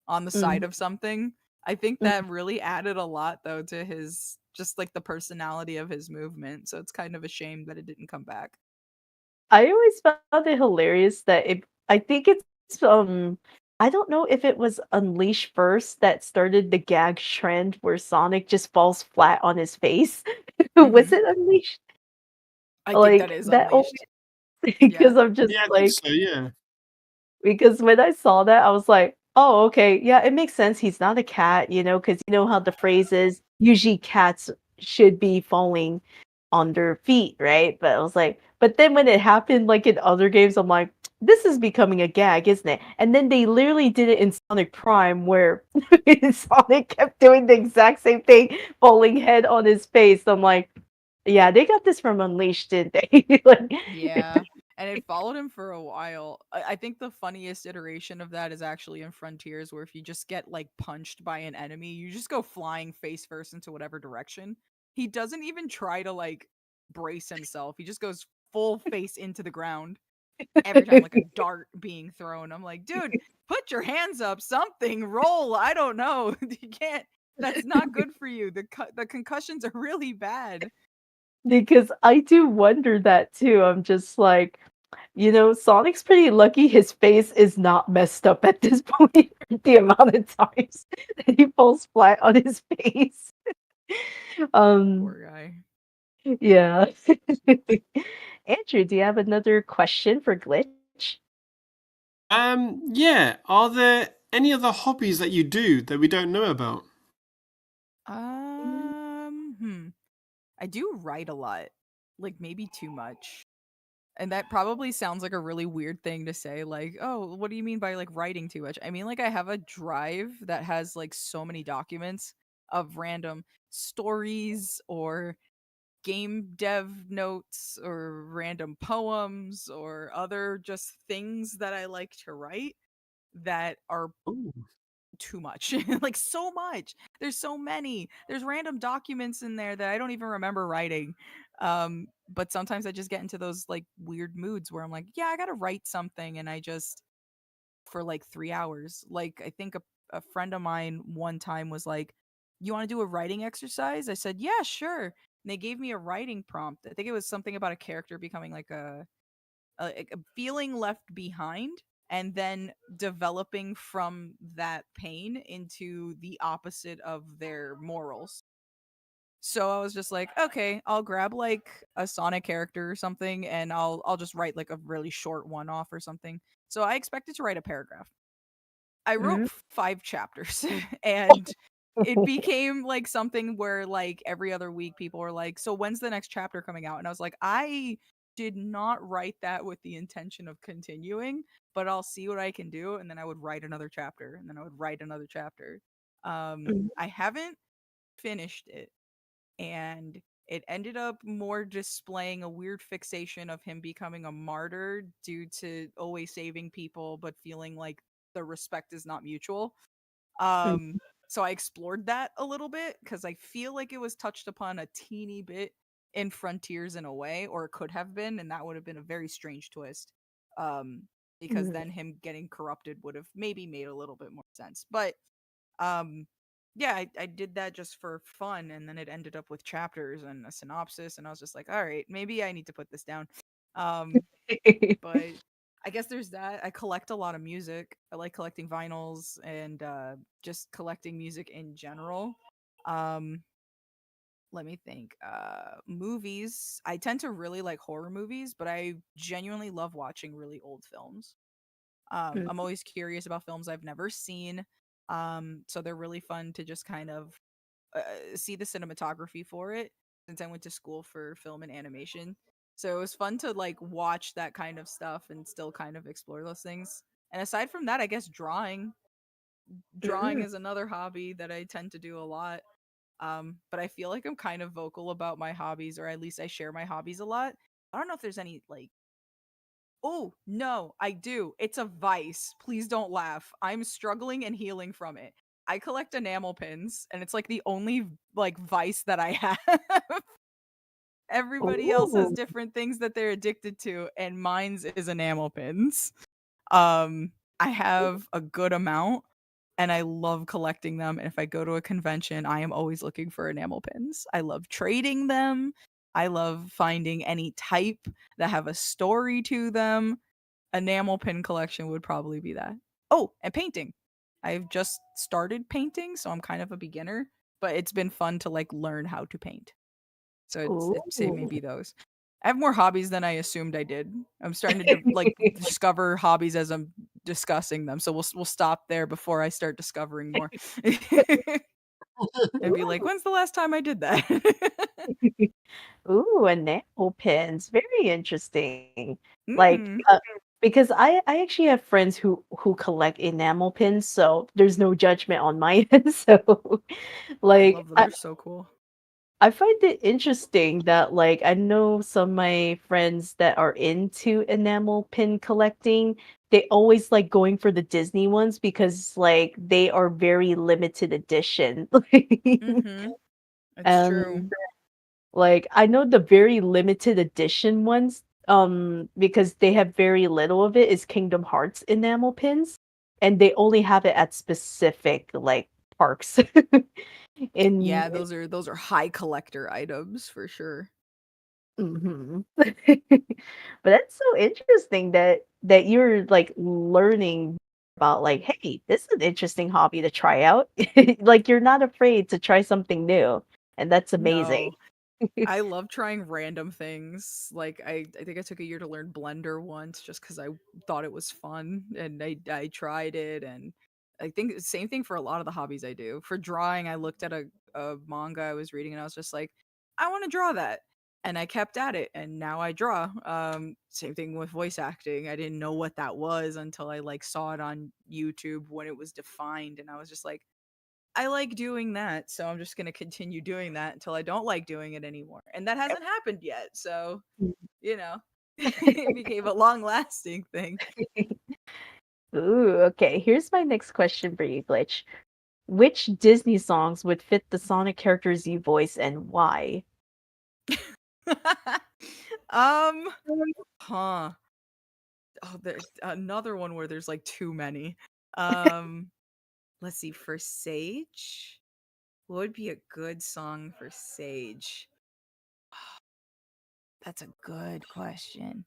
on the side Mhm, of something. I think mhm. that really added a lot though to his just like the personality of his movement. So it's kind of a shame that it didn't come back. I always found it hilarious that I think it's, I don't know if it was Unleash first that started the gag trend where Sonic just falls flat on his face. Was Hmm. it Unleashed? I think that Like, is that always unleashed. Yeah. because I'm just Yeah, I think like so. Yeah. because when I saw that, I was like, "Oh, okay, yeah, it makes sense. He's not a cat, because you know how the phrase is, usually cats should be falling on their feet, right?" But I was like, but then when it happened, like in other games, I'm like, this is becoming a gag, isn't it? And then they literally did it in Sonic Prime, where Sonic kept doing the exact same thing, falling head on his face. I'm like, yeah, they got this from Unleashed, didn't they? Like, Yeah. And it followed him for a while. I think the funniest iteration of that is actually in Frontiers, where if you just get like punched by an enemy, you just go flying face first into whatever direction. He doesn't even try to like brace himself. He just goes full face into the ground every time, like a dart being thrown. I'm like, dude, put your hands up, something, roll. I don't know. You can't. That's not good for you. The concussions are really bad. because I do wonder that too. I'm just like, Sonic's pretty lucky his face is not messed up at this point, the amount of times that he falls flat on his face. Um, Poor guy. yeah. Andrew, do you have another question for Glitch? Yeah. Are there any other hobbies that you do that we don't know about? Mm, I do write a lot, like maybe too much. And that probably sounds like a really weird thing to say, like, oh, what do you mean by like writing too much? I mean, like, I have a drive that has like so many documents of random stories or game dev notes or random poems or other just things that I like to write that are Oh. too much. Like so much. There's so many. There's random documents in there that I don't even remember writing. But sometimes I just get into those like weird moods where I'm like, yeah, I got to write something and I just for like 3 hours. Like I think a friend of mine one time was like, "You want to do a writing exercise?" I said, "Yeah, sure." And they gave me a writing prompt. I think it was something about a character becoming like a feeling left behind and then developing from that pain into the opposite of their morals. So I was just like, okay, I'll grab like a Sonic character or something and I'll just write like a really short one off or something. So I expected to write a paragraph. I wrote mm. 5 chapters and it became like something where like every other week people were like, "So when's the next chapter coming out?" And I was like, "I did not write that with the intention of continuing, but I'll see what I can do." And then I would write another chapter and then I would write another chapter. Mm, I haven't finished it and it ended up more displaying a weird fixation of him becoming a martyr due to always saving people but feeling like the respect is not mutual. mm, So I explored that a little bit because I feel like it was touched upon a teeny bit in Frontiers in a way, or it could have been, and that would have been a very strange twist. Um, because mm. then him getting corrupted would have maybe made a little bit more sense. But um yeah, I did that just for fun and then it ended up with chapters and a synopsis and I was just like, all right, maybe I need to put this down. Um but I guess there's that. I collect a lot of music. I like collecting vinyls and just collecting music in general. Um let me think. Movies. I tend to really like horror movies, but I genuinely love watching really old films. Mm, I'm always curious about films I've never seen. So they're really fun to just kind of see the cinematography for it since I went to school for film and animation. So it was fun to like watch that kind of stuff and still kind of explore those things. And aside from that, I guess drawing. Drawing mm. is another hobby that I tend to do a lot. But I feel like I'm kind of vocal about my hobbies, or at least I share my hobbies a lot. I don't know if there's any like, oh, no, I do. It's a vice. Please don't laugh. I'm struggling and healing from it. I collect enamel pins, and it's like the only like vice that I have. Everybody else has Ooh. different things that they're addicted to, and mine's is enamel pins. I have a good amount, and I love collecting them. And if I go to a convention, I am always looking for enamel pins. I love trading them. I love finding any type that have a story to them. Enamel pin collection would probably be that. Oh, and painting. I've just started painting, so I'm kind of a beginner, but it's been fun to like learn how to paint. So it's say Ooh. maybe those. I have more hobbies than I assumed I did. I'm starting to like discover hobbies as I'm discussing them. So we'll stop there before I start discovering more. And be like, when's the last time I did that? Ooh, enamel pins. Very interesting. Like, Mm. because I actually have friends who collect enamel pins, so there's no judgment on my end. So, I like, love them. They're so cool. I find it interesting that like I know some of my friends that are into enamel pin collecting, they always like going for the Disney ones because like they are very limited edition. Mhm. It's true. Um like I know the very limited edition ones because they have very little of it is Kingdom Hearts enamel pins and they only have it at specific like parks in. Yeah, those are high collector items for sure. Mhm. But that's so interesting that you're, like, learning about, like, "Hey, this is an interesting hobby to try out." Like, you're not afraid to try something new, and that's amazing. No. I love trying random things. Like I think I took a year to learn Blender once just because I thought it was fun, and I tried it. And I think the same thing for a lot of the hobbies I do. For drawing, I looked at a manga I was reading, and I was just like, I want to draw that. And I kept at it, and now I draw. Same thing with voice acting. I didn't know what that was until I like saw it on YouTube when it was defined, and I was just like, I like doing that, so I'm just gonna continue doing that until I don't like doing it anymore. And that hasn't happened yet, so you know, it became a long lasting thing. Ooh, okay, here's my next question for you, Glitch. Which Disney songs would fit the Sonic characters you voice and why? um, huh. Oh, there's another one where there's like too many. Um, let's see. For Sage, what would be a good song for Sage? That's a good question.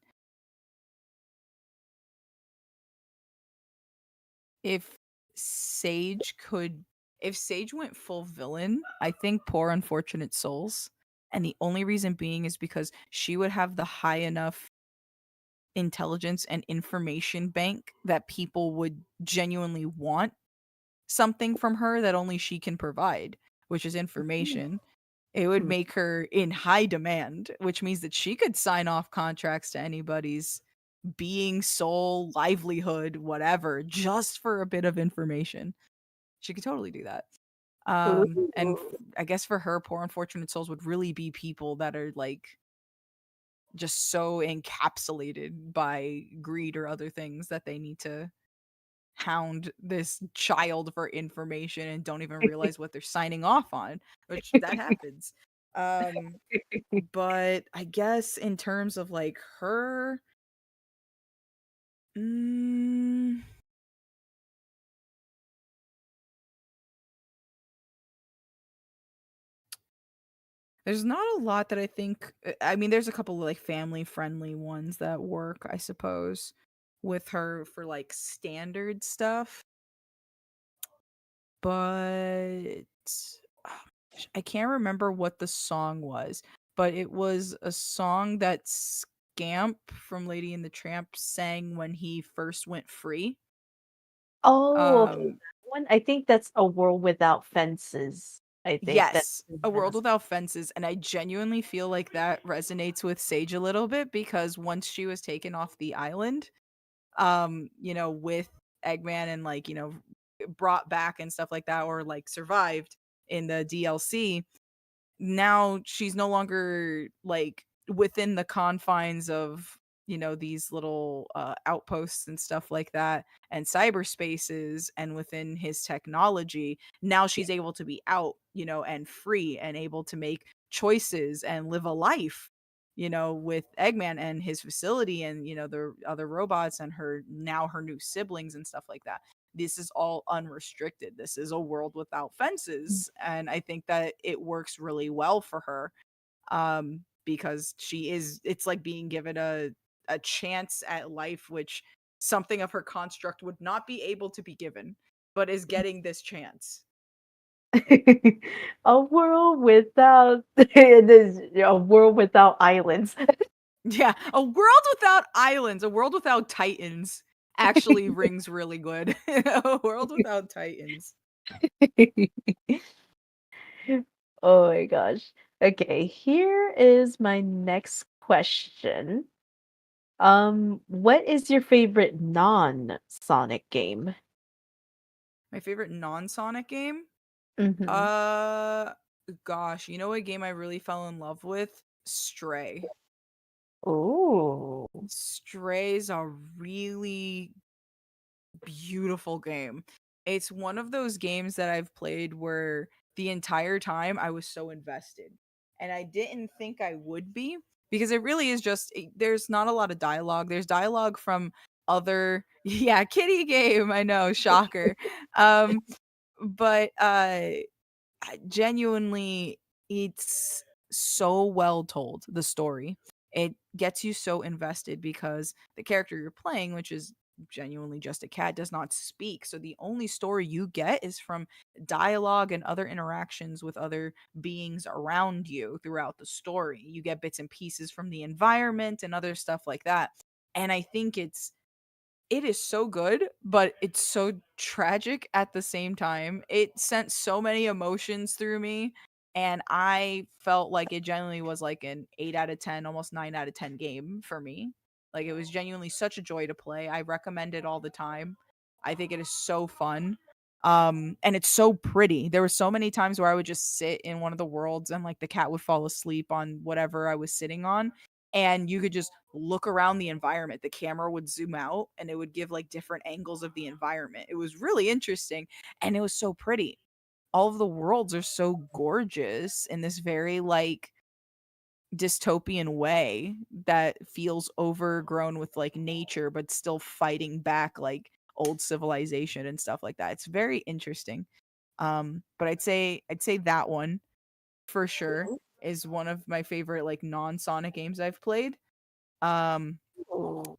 If Sage could if Sage went full villain, I think Poor Unfortunate Souls. And the only reason being is because she would have the high enough intelligence and information bank that people would genuinely want something from her that only she can provide, which is information. It would Mm. make her in high demand, which means that she could sign off contracts to anybody's being, soul, livelihood, whatever, just for a bit of information. She could totally do that. And Ooh. I guess for her, Poor Unfortunate Souls would really be people that are like just so encapsulated by greed or other things that they need to hound this child for information and don't even realize what they're signing off on, which that happens. Um, but I guess in terms of like her, mm, there's not a lot that I think. I mean, there's a couple of like family friendly ones that work, I suppose, with her for like standard stuff. But I can't remember what the song was, but it was a song that Scamp from Lady and the Tramp sang when he first went free. Oh, okay. Um, One, I think that's A World Without Fences. I think that's yes, his A World name. Without Fences, and I genuinely feel like that resonates with Sage a little bit because once she was taken off the island, with Eggman and like, brought back and stuff like that, or like survived in the DLC, now she's no longer like within the confines of these little outposts and stuff like that and cyberspaces and within his technology. Now she's able to be out and free and able to make choices and live a life with Eggman and his facility and the other robots and her new siblings and stuff like that. This is all unrestricted. This is a world without fences, and I think that it works really well for her, because it's like being given a chance at life, which something of her construct would not be able to be given, but is getting this chance. A world without it is a world without islands. Yeah, a world without islands, a world without titans actually rings really good. A world without titans. Oh my gosh. Okay, here is my next question. What is your favorite non-Sonic game? My favorite non-Sonic game? Mhm. Uh Gosh, you know what game I really fell in love with? Stray. Oh. Stray's a really beautiful game. It's one of those games that I've played where the entire time I was so invested. And I didn't think I would be, because it really is there's not a lot of dialogue. There's dialogue from other yeah, kitty game, I know, shocker. Um but genuinely, it's so well told, the story. It gets you so invested because the character you're playing, which is genuinely just a cat, does not speak. So the only story you get is from dialogue and other interactions with other beings around you throughout the story. You get bits and pieces from the environment and other stuff like that. And I think it is so good, but it's so tragic at the same time. It sent so many emotions through me, and I felt like it genuinely was like an 8 out of 10, almost 9 out of 10 game for me. Like, it was genuinely such a joy to play. I recommend it all the time. I think it is so fun. And it's so pretty. There were so many times where I would just sit in one of the worlds and like the cat would fall asleep on whatever I was sitting on, and you could just look around the environment. The camera would zoom out and it would give like different angles of the environment. It was really interesting and it was so pretty. All of the worlds are so gorgeous in this very like dystopian way that feels overgrown with like nature but still fighting back like old civilization and stuff like that. It's very interesting. But I'd say that one for sure is one of my favorite like non-Sonic games I've played. Um, Oh.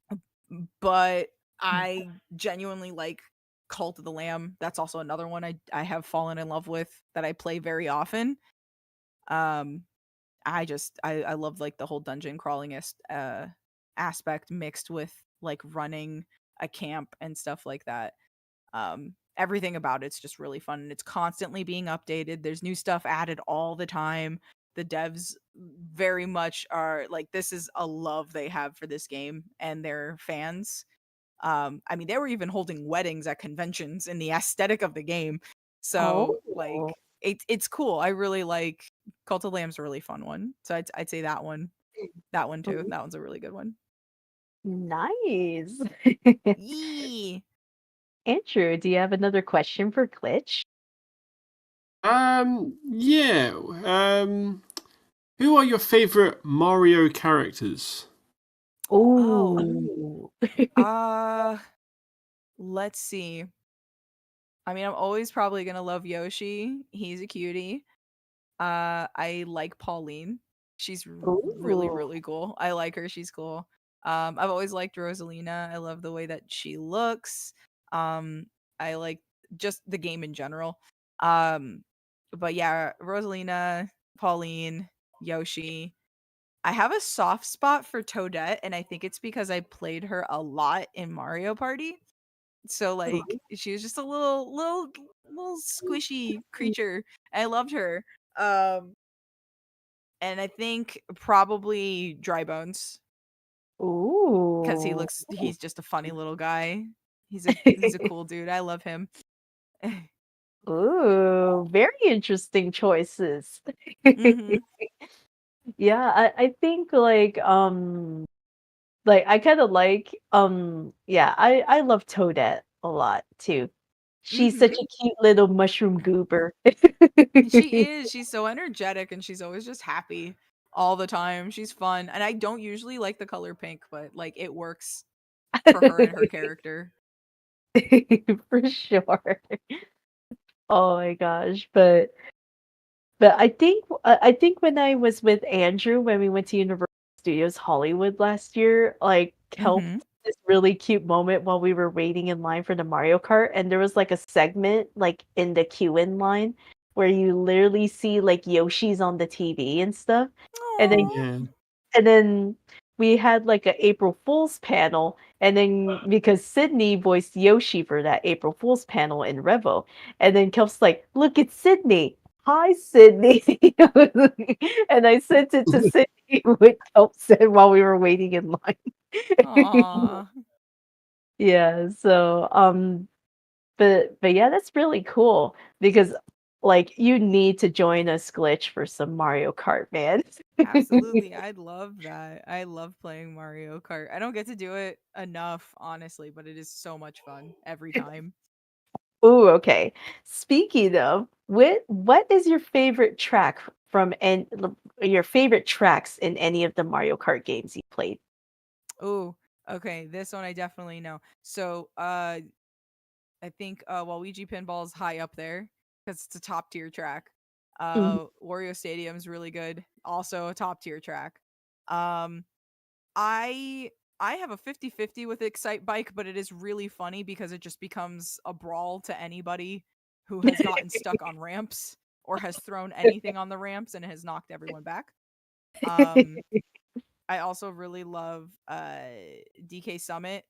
but I genuinely like Cult of the Lamb. That's also another one I have fallen in love with that I play very often. Um, I love like the whole dungeon crawling aspect mixed with like running a camp and stuff like that. Everything about it's just really fun and it's constantly being updated. There's new stuff added all the time. The devs very much are like, this is a love they have for this game and their fans. I mean, they were even holding weddings at conventions in the aesthetic of the game. So like Oh. it's cool. I really like Cult of Lamb's a really fun one. So I'd say that one. That one too. That one's a really good one. Nice. Yee. Andrew, do you have another question for Glitch? Yeah. Who are your favorite Mario characters? Oh, Oh. uh let's see. I mean, I'm always probably gonna love Yoshi. He's a cutie. I like Pauline. She's really, Ooh. really cool. I like her. She's cool. I've always liked Rosalina. I love the way that she looks. I like just the game in general. Um, but yeah, Rosalina, Pauline, Yoshi. I have a soft spot for Toadette, and I think it's because I played her a lot in Mario Party. So like she was just a little squishy creature. I loved her. Um and I think probably Dry Bones, cuz Ooh. he's just a funny little guy. He's a cool dude. I love him. Ooh, very interesting choices. Mm-hmm. Yeah, I think like I kind of like yeah, I love Toadette a lot too. She's such Mm-hmm. a cute little mushroom goober. She is. She's so energetic and she's always just happy all the time. She's fun. And I don't usually like the color pink, but like it works for her and her character. For sure. Oh my gosh, but I think when I was with Andrew when we went to Universal Studios Hollywood last year, like helped Mm-hmm. this really cute moment while we were waiting in line for the Mario Kart, and there was like a segment like in the queue in line where you literally see like Yoshi's on the TV and stuff, and then Aww. Yeah. and then we had like a April Fool's panel, and then because Sydney voiced Yoshi for that April Fool's panel in Revo, and then Kelp's like, "Look, it's Sydney. Hi, Sydney." And I sent it to Sydney what Kelp said while we were waiting in line. Aww. Yeah, so but yeah, that's really cool because like you need to join us Glitch for some Mario Kart, man. Absolutely. I'd love that. I love playing Mario Kart. I don't get to do it enough, honestly, but it is so much fun every time. Ooh, okay. Speaking of, what is your favorite track from your favorite tracks in any of the Mario Kart games you played? Oh, okay. This one I definitely know. So, I think Waluigi Pinball's high up there because it's a top tier track. Mhm. Wario Stadium's really good, also a top tier track. Um, I I have a 50-50 with Excite Bike, but it is really funny because it just becomes a brawl to anybody who has gotten stuck on ramps or has thrown anything on the ramps and has knocked everyone back. Um, I also really love DK Summit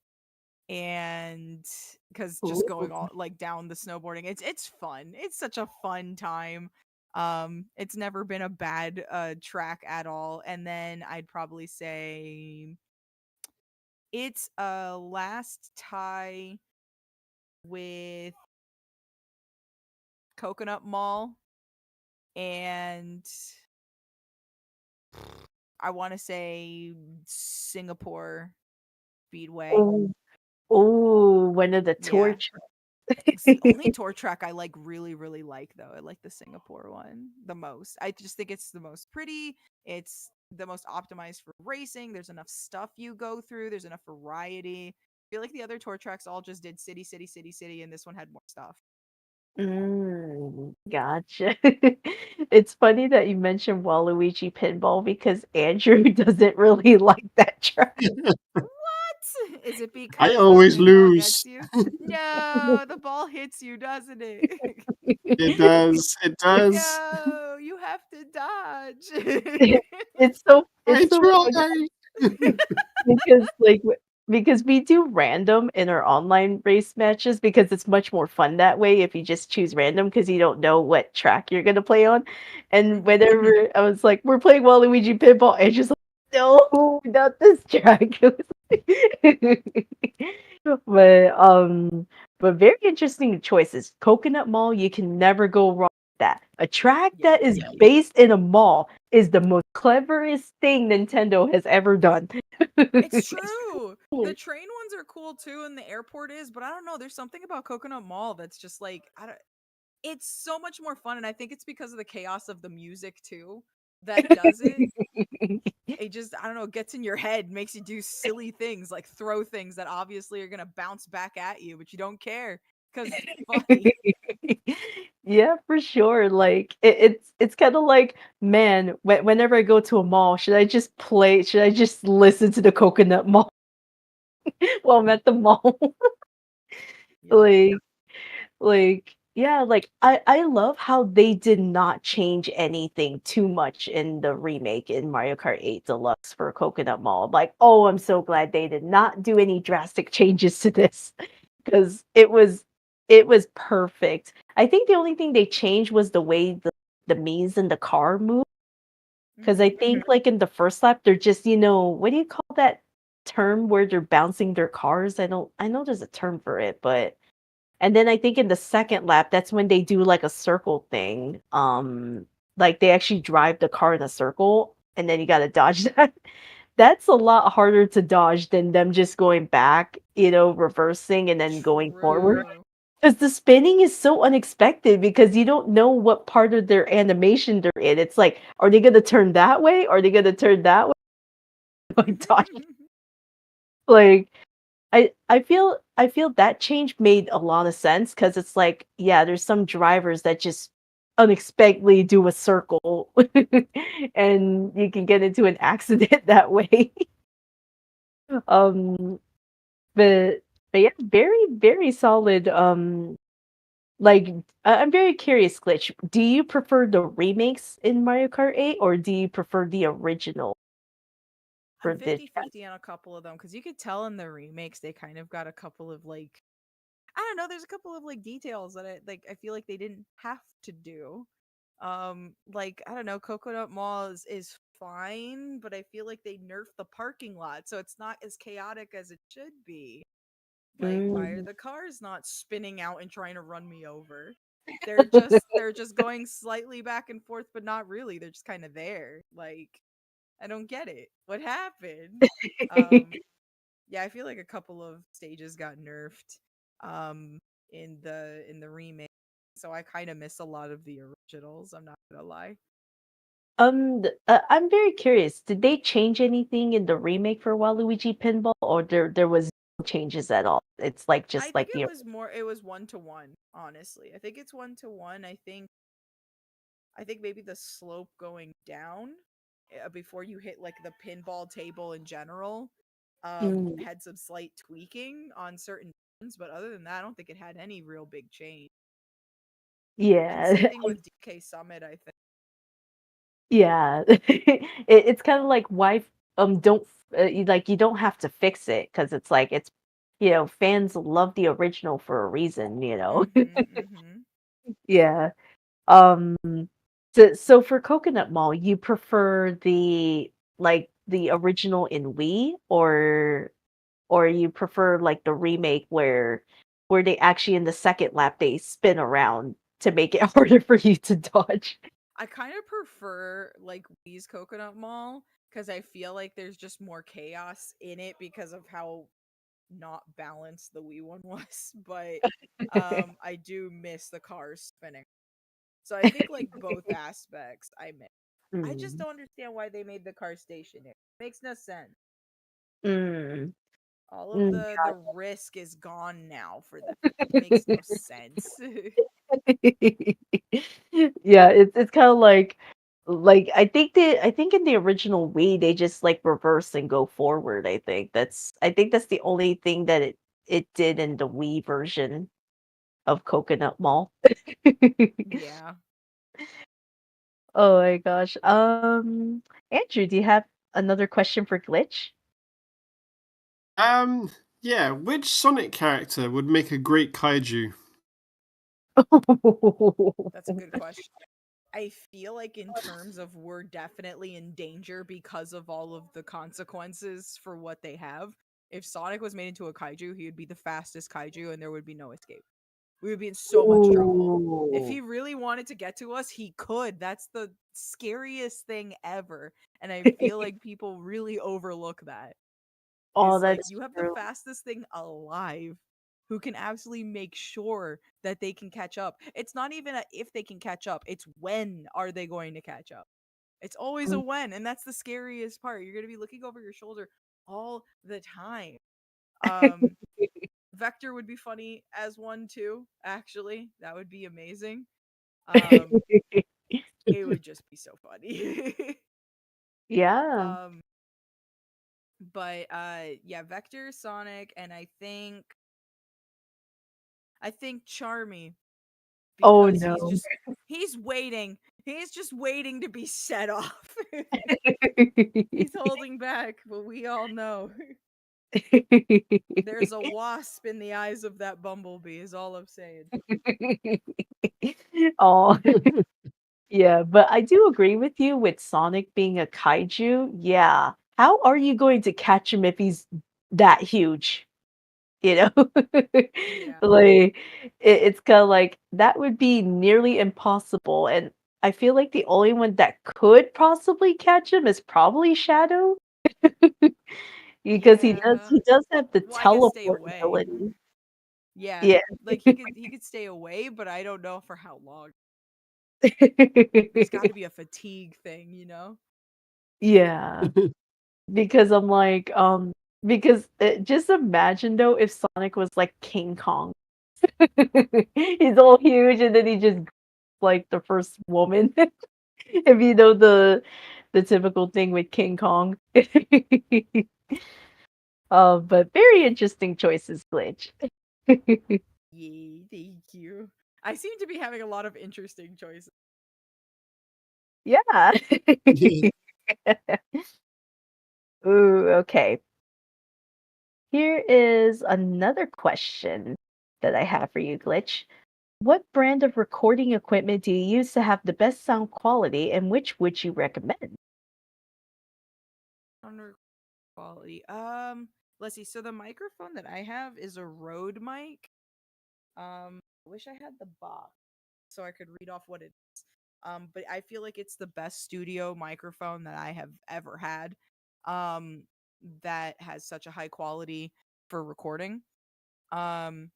and because just going Ooh. all like down the snowboarding, it's fun. It's such a fun time. It's never been a bad track at all. And then I'd probably say it's a last tie with Coconut Mall and I want to say Singapore Speedway. Ooh, ooh, one of the Yeah. torch. It's the only tour track I like really like though. I like the Singapore one the most. I just think it's the most pretty. It's the most optimized for racing. There's enough stuff you go through. There's enough variety. I feel like the other tour tracks all just did city, and this one had more stuff. Gotcha. It's funny that you mentioned Waluigi Pinball because Andrew doesn't really like that track. What? Is it I because the always pinball gets lose. you? No, the ball hits you, doesn't it? It does. It does. No, you have to dodge. It's I so funny try. because because we do random in our online race matches because it's much more fun that way if you just choose random because you don't know what track you're gonna play on. And Mhm. whenever I was like, "We're playing Waluigi Pinball," and just like, "No, not this track." But but very interesting choices. Coconut Mall, you can never go wrong with that. A track that is Yes. based in a mall is the most cleverest thing Nintendo has ever done. It's true. The train ones are cool too, and the airport is, but I don't know. There's something about Coconut Mall that's just like I don't. It's so much more fun, and I think it's because of the chaos of the music too that does it. It just I don't know, gets in your head, makes you do silly things like throw things that obviously are gonna bounce back at you, but you don't care because it's funny. Yeah, for sure. Like it's kind of like, man, whenever I go to a mall, should I just listen to the Coconut Mall while I'm at the mall? Yep. Like yeah, like I love how they did not change anything too much in the remake in Mario Kart 8 Deluxe for Coconut Mall. Like, oh, I'm so glad they did not do any drastic changes to this because it was perfect. I think the only thing they changed was the way the Mii's in the car move. Because I Mhm. think like in the first lap, they're just, what do you call that term where they're bouncing their cars? I know there's a term for it, but And then I think in the second lap, that's when they do like a circle thing. Like they actually drive the car in a circle and then you gotta dodge that. That's a lot harder to dodge than them just going back, reversing and then going forward. True. Because the spinning is so unexpected because you don't know what part of their animation they're in. It's like, are they gonna turn that way? Are they gonna turn that way? Like dodge. Like I feel that change made a lot of sense because it's like, yeah, there's some drivers that just unexpectedly do a circle and you can get into an accident that way. Um, but but yeah, very, very solid. Like I'm very curious, Glitch. Do you prefer the remakes in Mario Kart 8 or do you prefer the original I'm for this? 50-50 on a couple of them because you could tell in the remakes they kind of got a couple of like I don't know, there's a couple of like details that I feel like they didn't have to do. Like I don't know, Coconut Mall is fine, but I feel like they nerfed the parking lot, so it's not as chaotic as it should be. Like, why are Mm. the cars not spinning out and trying to run me over? They're just going slightly back and forth, but not really. They're just kind of there. Like, I don't get it. What happened? Um, yeah, I feel like a couple of stages got nerfed um in the remake. So I kind of miss a lot of the originals, I'm not gonna lie. I'm very curious. Did they change anything in the remake for Waluigi Pinball, or there was no changes at all? It's like I just think like the it was 1-to-1, honestly. I think it's 1-to-1. I think maybe the slope going down before you hit like the pinball table in general Mm, had some slight tweaking on certain ones, but other than that, I don't think it had any real big change. And yeah, same thing with DK Summit, I think. yeah. It's kind of like why don't you don't have to fix it because it's like it's fans love the original for a reason. Mhm, mhm. Yeah. Um, so for Coconut Mall, you prefer the original in Wii or you prefer like the remake where they actually in the second lap they spin around to make it harder for you to dodge. I kind of prefer like Wii's Coconut Mall because I feel like there's just more chaos in it because of how not balanced the Wii one was. But I do miss the cars spinning. So I think like both aspects I miss. I just Mm. don't understand why they made the car stationary. Makes no sense. Mm. All of Mm. the risk is gone now for that. Makes no sense. Yeah, it's kind of like I think in the original Wii they just like reverse and go forward. I think that's the only thing that it did in the Wii version of Coconut Mall. Yeah. Oh my gosh. Andrew, do you have another question for Glitch? Um, yeah, which Sonic character would make a great kaiju? That's a good question. I feel like in terms of we're definitely in danger because of all of the consequences for what they have. If Sonic was made into a kaiju, he would be the fastest kaiju and there would be no escape. We would be in so much trouble. If Ooh. he really wanted to get to us, he could. That's the scariest thing ever. And I feel like people really overlook that. Oh, Is like that's you have the true. fastest thing alive who can absolutely make sure that they can catch up. It's not even a if they can catch up, it's when are they going to catch up. It's always a when, and that's the scariest part. You're going to be looking over your shoulder all the time. Um Vector would be funny as one too, actually. That would be amazing. Um it would just be so funny. Yeah. um but yeah, Vector, Sonic, and I think Charmy Oh because no. he's waiting. He's just waiting to be set off. He's holding back, but we all know there's a wasp in the eyes of that bumblebee is all I'm saying. Oh, yeah, but I do agree with you with Sonic being a kaiju. Yeah. How are you going to catch him if he's that huge? you know? Yeah. Like, it's kinda like, that would be nearly impossible, and I feel like the only one that could possibly catch him is probably Shadow, because Yeah. he does have the Well, I guess stay teleport away. ability. Yeah. Yeah. Like he could stay away, but I don't know for how long. It's got to be a fatigue thing, you know? Yeah, because I'm like, because, just imagine though if Sonic was like King Kong. He's all huge and then he just like the first woman. If you know the typical thing with King Kong. But very interesting choices, Glitch. Yay, thank you. I seem to be having a lot of interesting choices. Yeah. Ooh, okay. Here is another question that I have for you, Glitch. What brand of recording equipment do you use to have the best sound quality, and which would you recommend? Under quality. Let's see. So the microphone that I have is a Rode mic. I wish I had the box so I could read off what it is. But I feel like it's the best studio microphone that I have ever had. Um, that has such a high quality for recording. Um,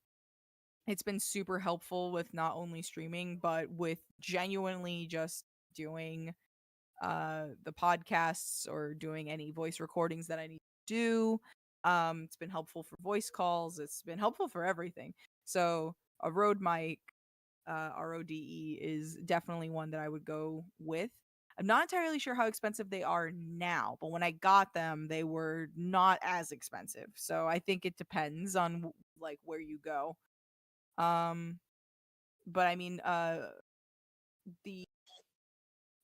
it's been super helpful with not only streaming but with genuinely just doing the podcasts or doing any voice recordings that I need to do. It's been helpful for voice calls. It's been helpful for everything. So a Rode mic, RODE, is definitely one that I would go with. I'm not entirely sure how expensive they are now, but when I got them, they were not as expensive. So I think it depends on like where you go. Um, but I mean, the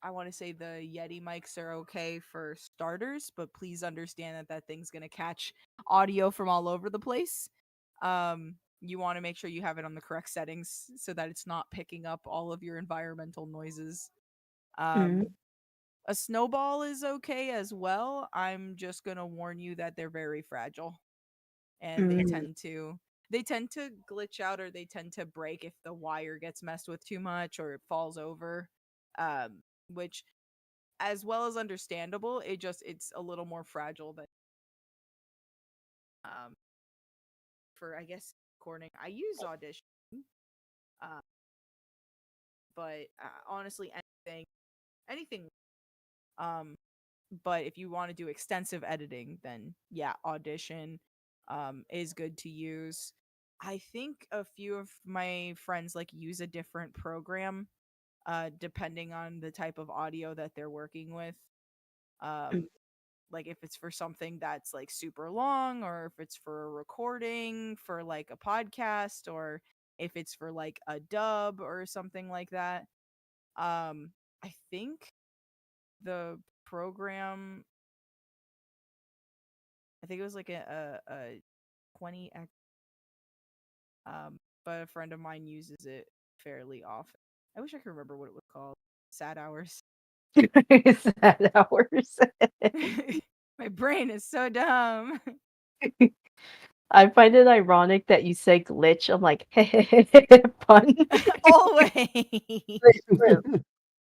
I want to say the Yeti mics are okay for starters, but please understand that that thing's going to catch audio from all over the place. You want to make sure you have it on the correct settings so that it's not picking up all of your environmental noises. Mm, Um, a snowball is okay as well. I'm just going to warn you that they're very fragile and mm, they tend to glitch out or they tend to break if the wire gets messed with too much or it falls over. Which as well as understandable, it's a little more fragile than um for I guess recording. I use Audition, uh, but honestly, anything. Um, but if you want to do extensive editing, then yeah, Audition is good to use. I think a few of my friends like use a different program depending on the type of audio that they're working with. mm, Um, like if it's for something that's like super long or if it's for a recording for like a podcast or if it's for like a dub or something like that. I think the program I think it was like a 20x but a friend of mine uses it fairly often. I wish I could remember what it was called. Sad hours. Sad hours. My brain is so dumb. I find it ironic that you say glitch. I'm like, pun. Always.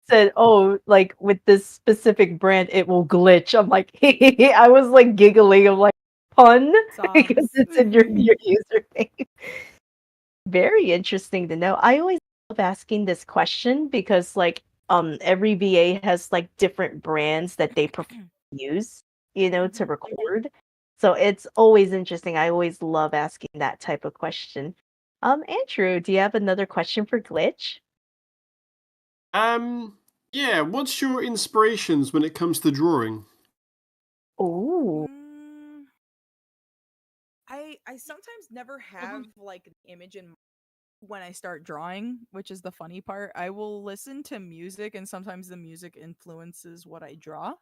Said, "Oh, like, with this specific brand, it will glitch." I'm like, I was, like, giggling. I'm like, "Pun?" Because Songs. it's in your username. Very interesting to know. I always love asking this question because, like, every VA has, like, different brands that they prefer to use, to Mhm. record. So it's always interesting. I always love asking that type of question. Andrew, do you have another question for Glitch? um, yeah. What's your inspirations when it comes to drawing? Oh. Mm, I sometimes never have like an image in when I start drawing, which is the funny part. I will listen to music and sometimes the music influences what I draw.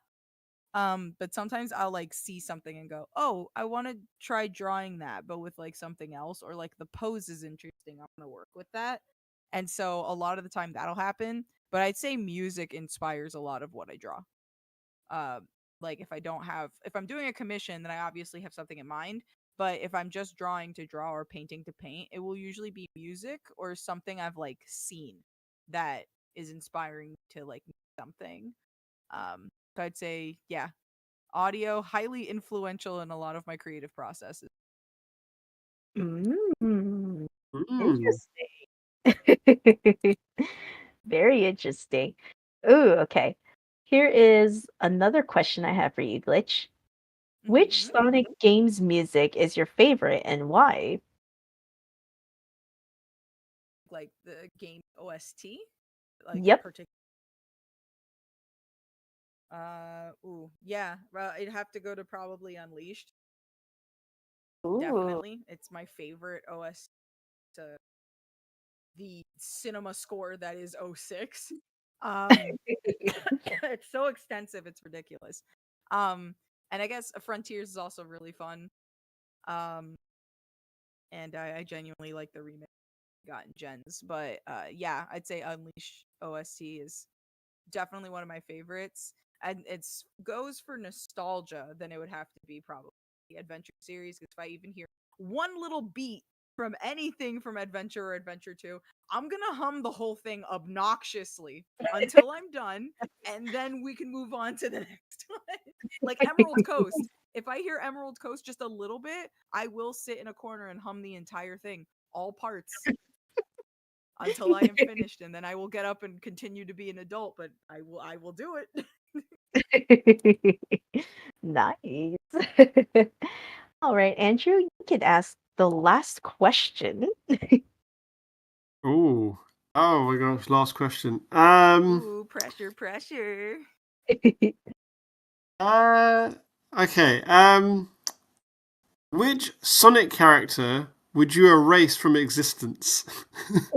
But sometimes I'll like see something and go, "Oh, I want to try drawing that, but with like something else or like the pose is interesting. I'm going to work with that." And so a lot of the time that'll happen, but I'd say music inspires a lot of what I draw. uh, like if I'm doing a commission, then I obviously have something in mind. But if I'm just drawing to draw or painting to paint, it will usually be music or something I've like seen that is inspiring to like something. So I'd say, yeah, audio highly influential in a lot of my creative processes. Mm, Mm. interesting. Very interesting. Ooh, okay. Here is another question I have for you, Glitch. Which Mhm. Sonic game's music is your favorite and why? Like the game OST, like Yep. particular. Yeah. It'd have to go to probably Unleashed. Ooh. Definitely, it's my favorite OS. To the cinema score that is '06. It's so extensive, it's ridiculous. Um, and I guess Frontiers is also really fun. Um, and I genuinely like the remake gotten gens, but yeah, I'd say Unleash OST is definitely one of my favorites. And it's goes for nostalgia, then it would have to be probably the Adventure series. Because if I even hear one little beat from anything from Adventure or Adventure 2, I'm gonna hum the whole thing obnoxiously until I'm done, and then we can move on to the next one. Like Emerald Coast. If I hear Emerald Coast just a little bit, I will sit in a corner and hum the entire thing, all parts, until I am finished, and then I will get up and continue to be an adult, but I will do it. Nice. All right, Andrew, you can ask the last question. Oh. Oh my gosh, last question. Ooh, pressure, pressure. Uh okay. Which Sonic character would you erase from existence?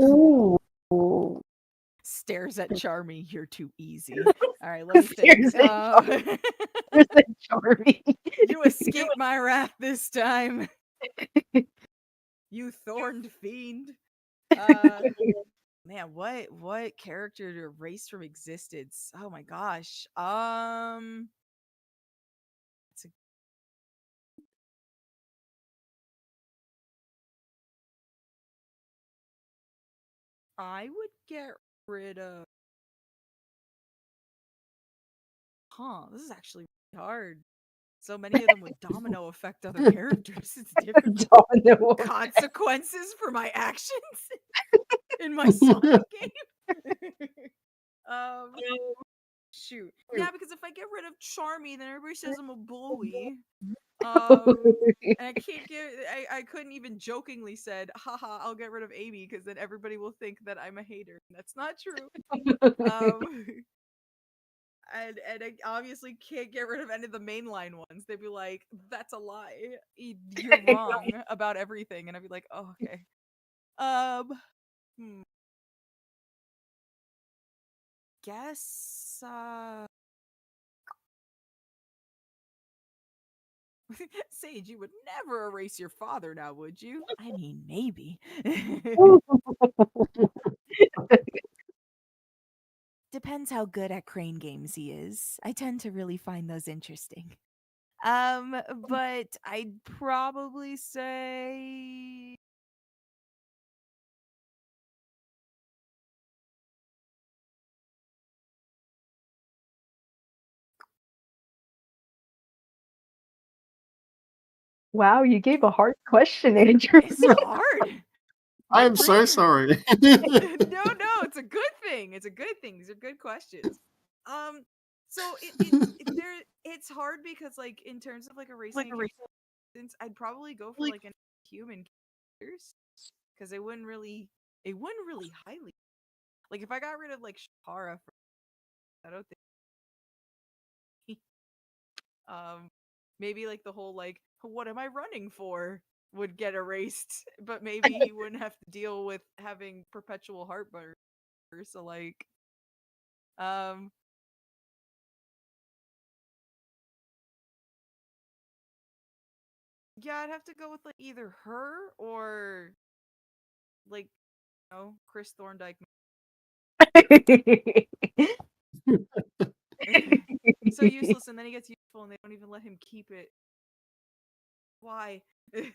Ooh. Stares at Charmy, you're too easy. All right, let me think. Seriously, seriously, Charmy. You escaped my wrath this time, you thorned fiend. Uh Man, what character to erase from existence? Oh my gosh. It's a, I would get rid of. This is actually really hard. So many of them would domino affect other characters. It's different Domino effect. consequences for my actions in my Sonic game. um, Shoot. Yeah, because if I get rid of Charmy, then everybody says I'm a bully. And I couldn't even jokingly said, haha, I'll get rid of Amy because then everybody will think that I'm a hater. That's not true. Um, and I obviously can't get rid of any of the mainline ones. They'd be like, that's a lie. You're wrong about everything. And I'd be like, oh, okay. Um, hmm. Guess, Sage, you would never erase your father now, would you? I mean, maybe. Depends how good at crane games he is. I tend to really find those interesting. But I'd probably say Wow, you gave a hard question, Andrew. it's hard. I My am so brain sorry. no, it's a good thing. It's a good thing. These are good questions. Um, so it's hard because like in terms of like erasing a character, I'd probably go for like an human characters because it wouldn't really highly like if I got rid of like Shara. I don't think maybe like the whole like what am I running for would get erased, but maybe he wouldn't have to deal with having perpetual heartburn. So like um yeah, I'd have to go with like either her or like Chris Thorndike. So useless, and then he gets useful and they don't even let him keep it. Why? don't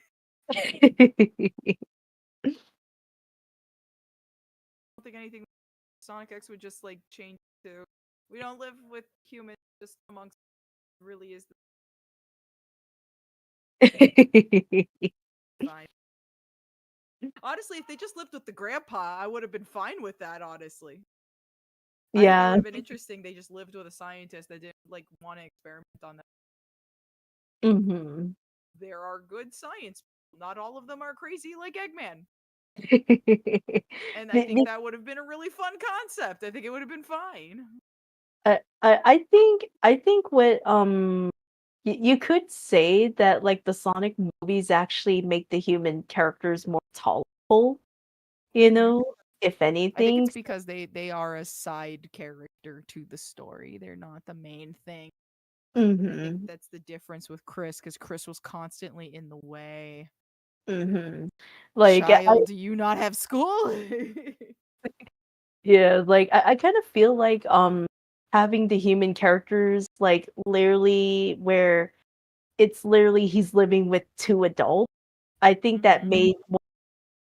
think anything Sonic X would just like change to. We don't live with humans just amongst really is fine. Honestly, if they just lived with the grandpa, I would have been fine with that, honestly. I think that Yeah. would have been interesting. They just lived with a scientist that didn't like want to experiment on that. Hmm. There are good science. Not all of them are crazy like Eggman. And I think that would have been a really fun concept. I think it would have been fine. I think what you could say that like the Sonic movies actually make the human characters more tolerable, you know, if I think it's anything. because they are a side character to the story. They're not the main thing. And I think Mhm. that's the difference with Chris, because Chris was constantly in the way. Mhm. Like I Child, do you not have school? Yeah, like I kind of feel like having the human characters like literally where it's literally he's living with two adults. I think that Mhm. made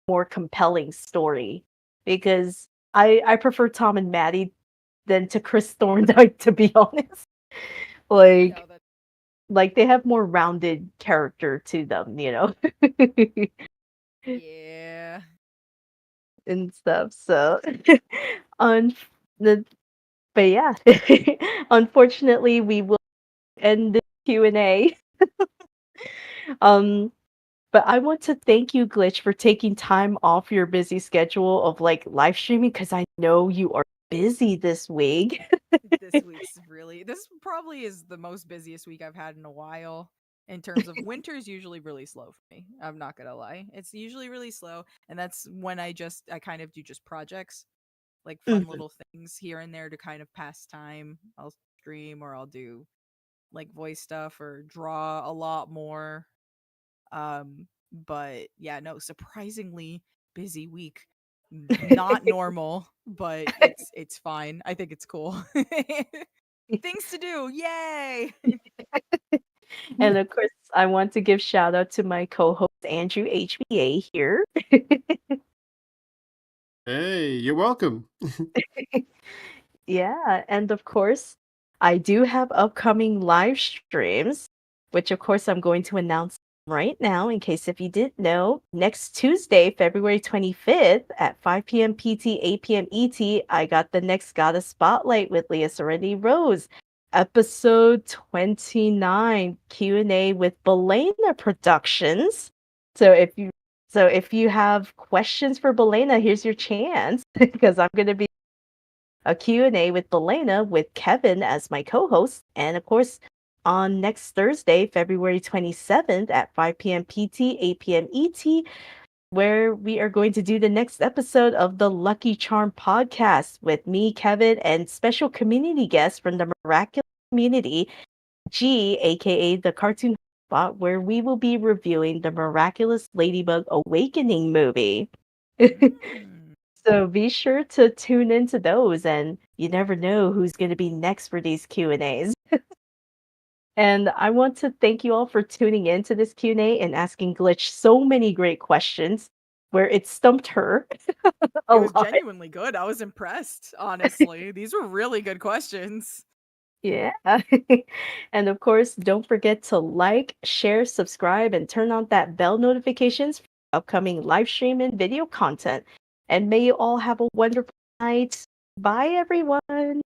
more compelling story because I prefer Tom and Maddie than to Chris Thorndike to be honest. No, Like that like they have more rounded character to them, you know, yeah. and stuff. So on the but yeah, unfortunately we will end the Q&A. Um but I want to thank you, Glitch, for taking time off your busy schedule of like live streaming because I know you are busy this week. This week's really this probably is the most busiest week I've had in a while. In terms of winter's usually really slow for me. I'm not gonna lie. It's usually really slow, and that's when I kind of do just projects, like fun Mhm. little things here and there to kind of pass time. I'll stream or I'll do like voice stuff or draw a lot more. But yeah, no, surprisingly busy week. Not normal, but it's fine. I think it's cool. Things to do. Yay. And of course, I want to give shout out to my co-host Andrew HVA here. Hey, you're welcome. Yeah, and of course, I do have upcoming live streams, which of course I'm going to announce right now in case if you didn't know. Next Tuesday, February 25th at 5 p.m. PT, 8 p.m. ET, I got the next Goddess Spotlight with Liaserenityrose, episode 29, Q&A with Belena Productions. So if you have questions for Belena, here's your chance because I'm going to be a Q&A with Belena with Kevin as my co-host. And of course, on next Thursday, February 27th at 5 p.m. PT, 8 p.m. ET, where we are going to do the next episode of the Lucky Charm podcast with me, Kevin, and special community guests from the Miraculous community, G, aka the Cartoon Spot, where we will be reviewing the Miraculous Ladybug Awakening movie. Mm. So be sure to tune into those, and you never know who's going to be next for these Q&As. And I want to thank you all for tuning in to this Q&A and asking Glitch so many great questions where it stumped her a It was lot. genuinely good. I was impressed, honestly. These were really good questions. Yeah. And of course, don't forget to like, share, subscribe, and turn on that bell notifications for upcoming live stream and video content. And may you all have a wonderful night. Bye, everyone.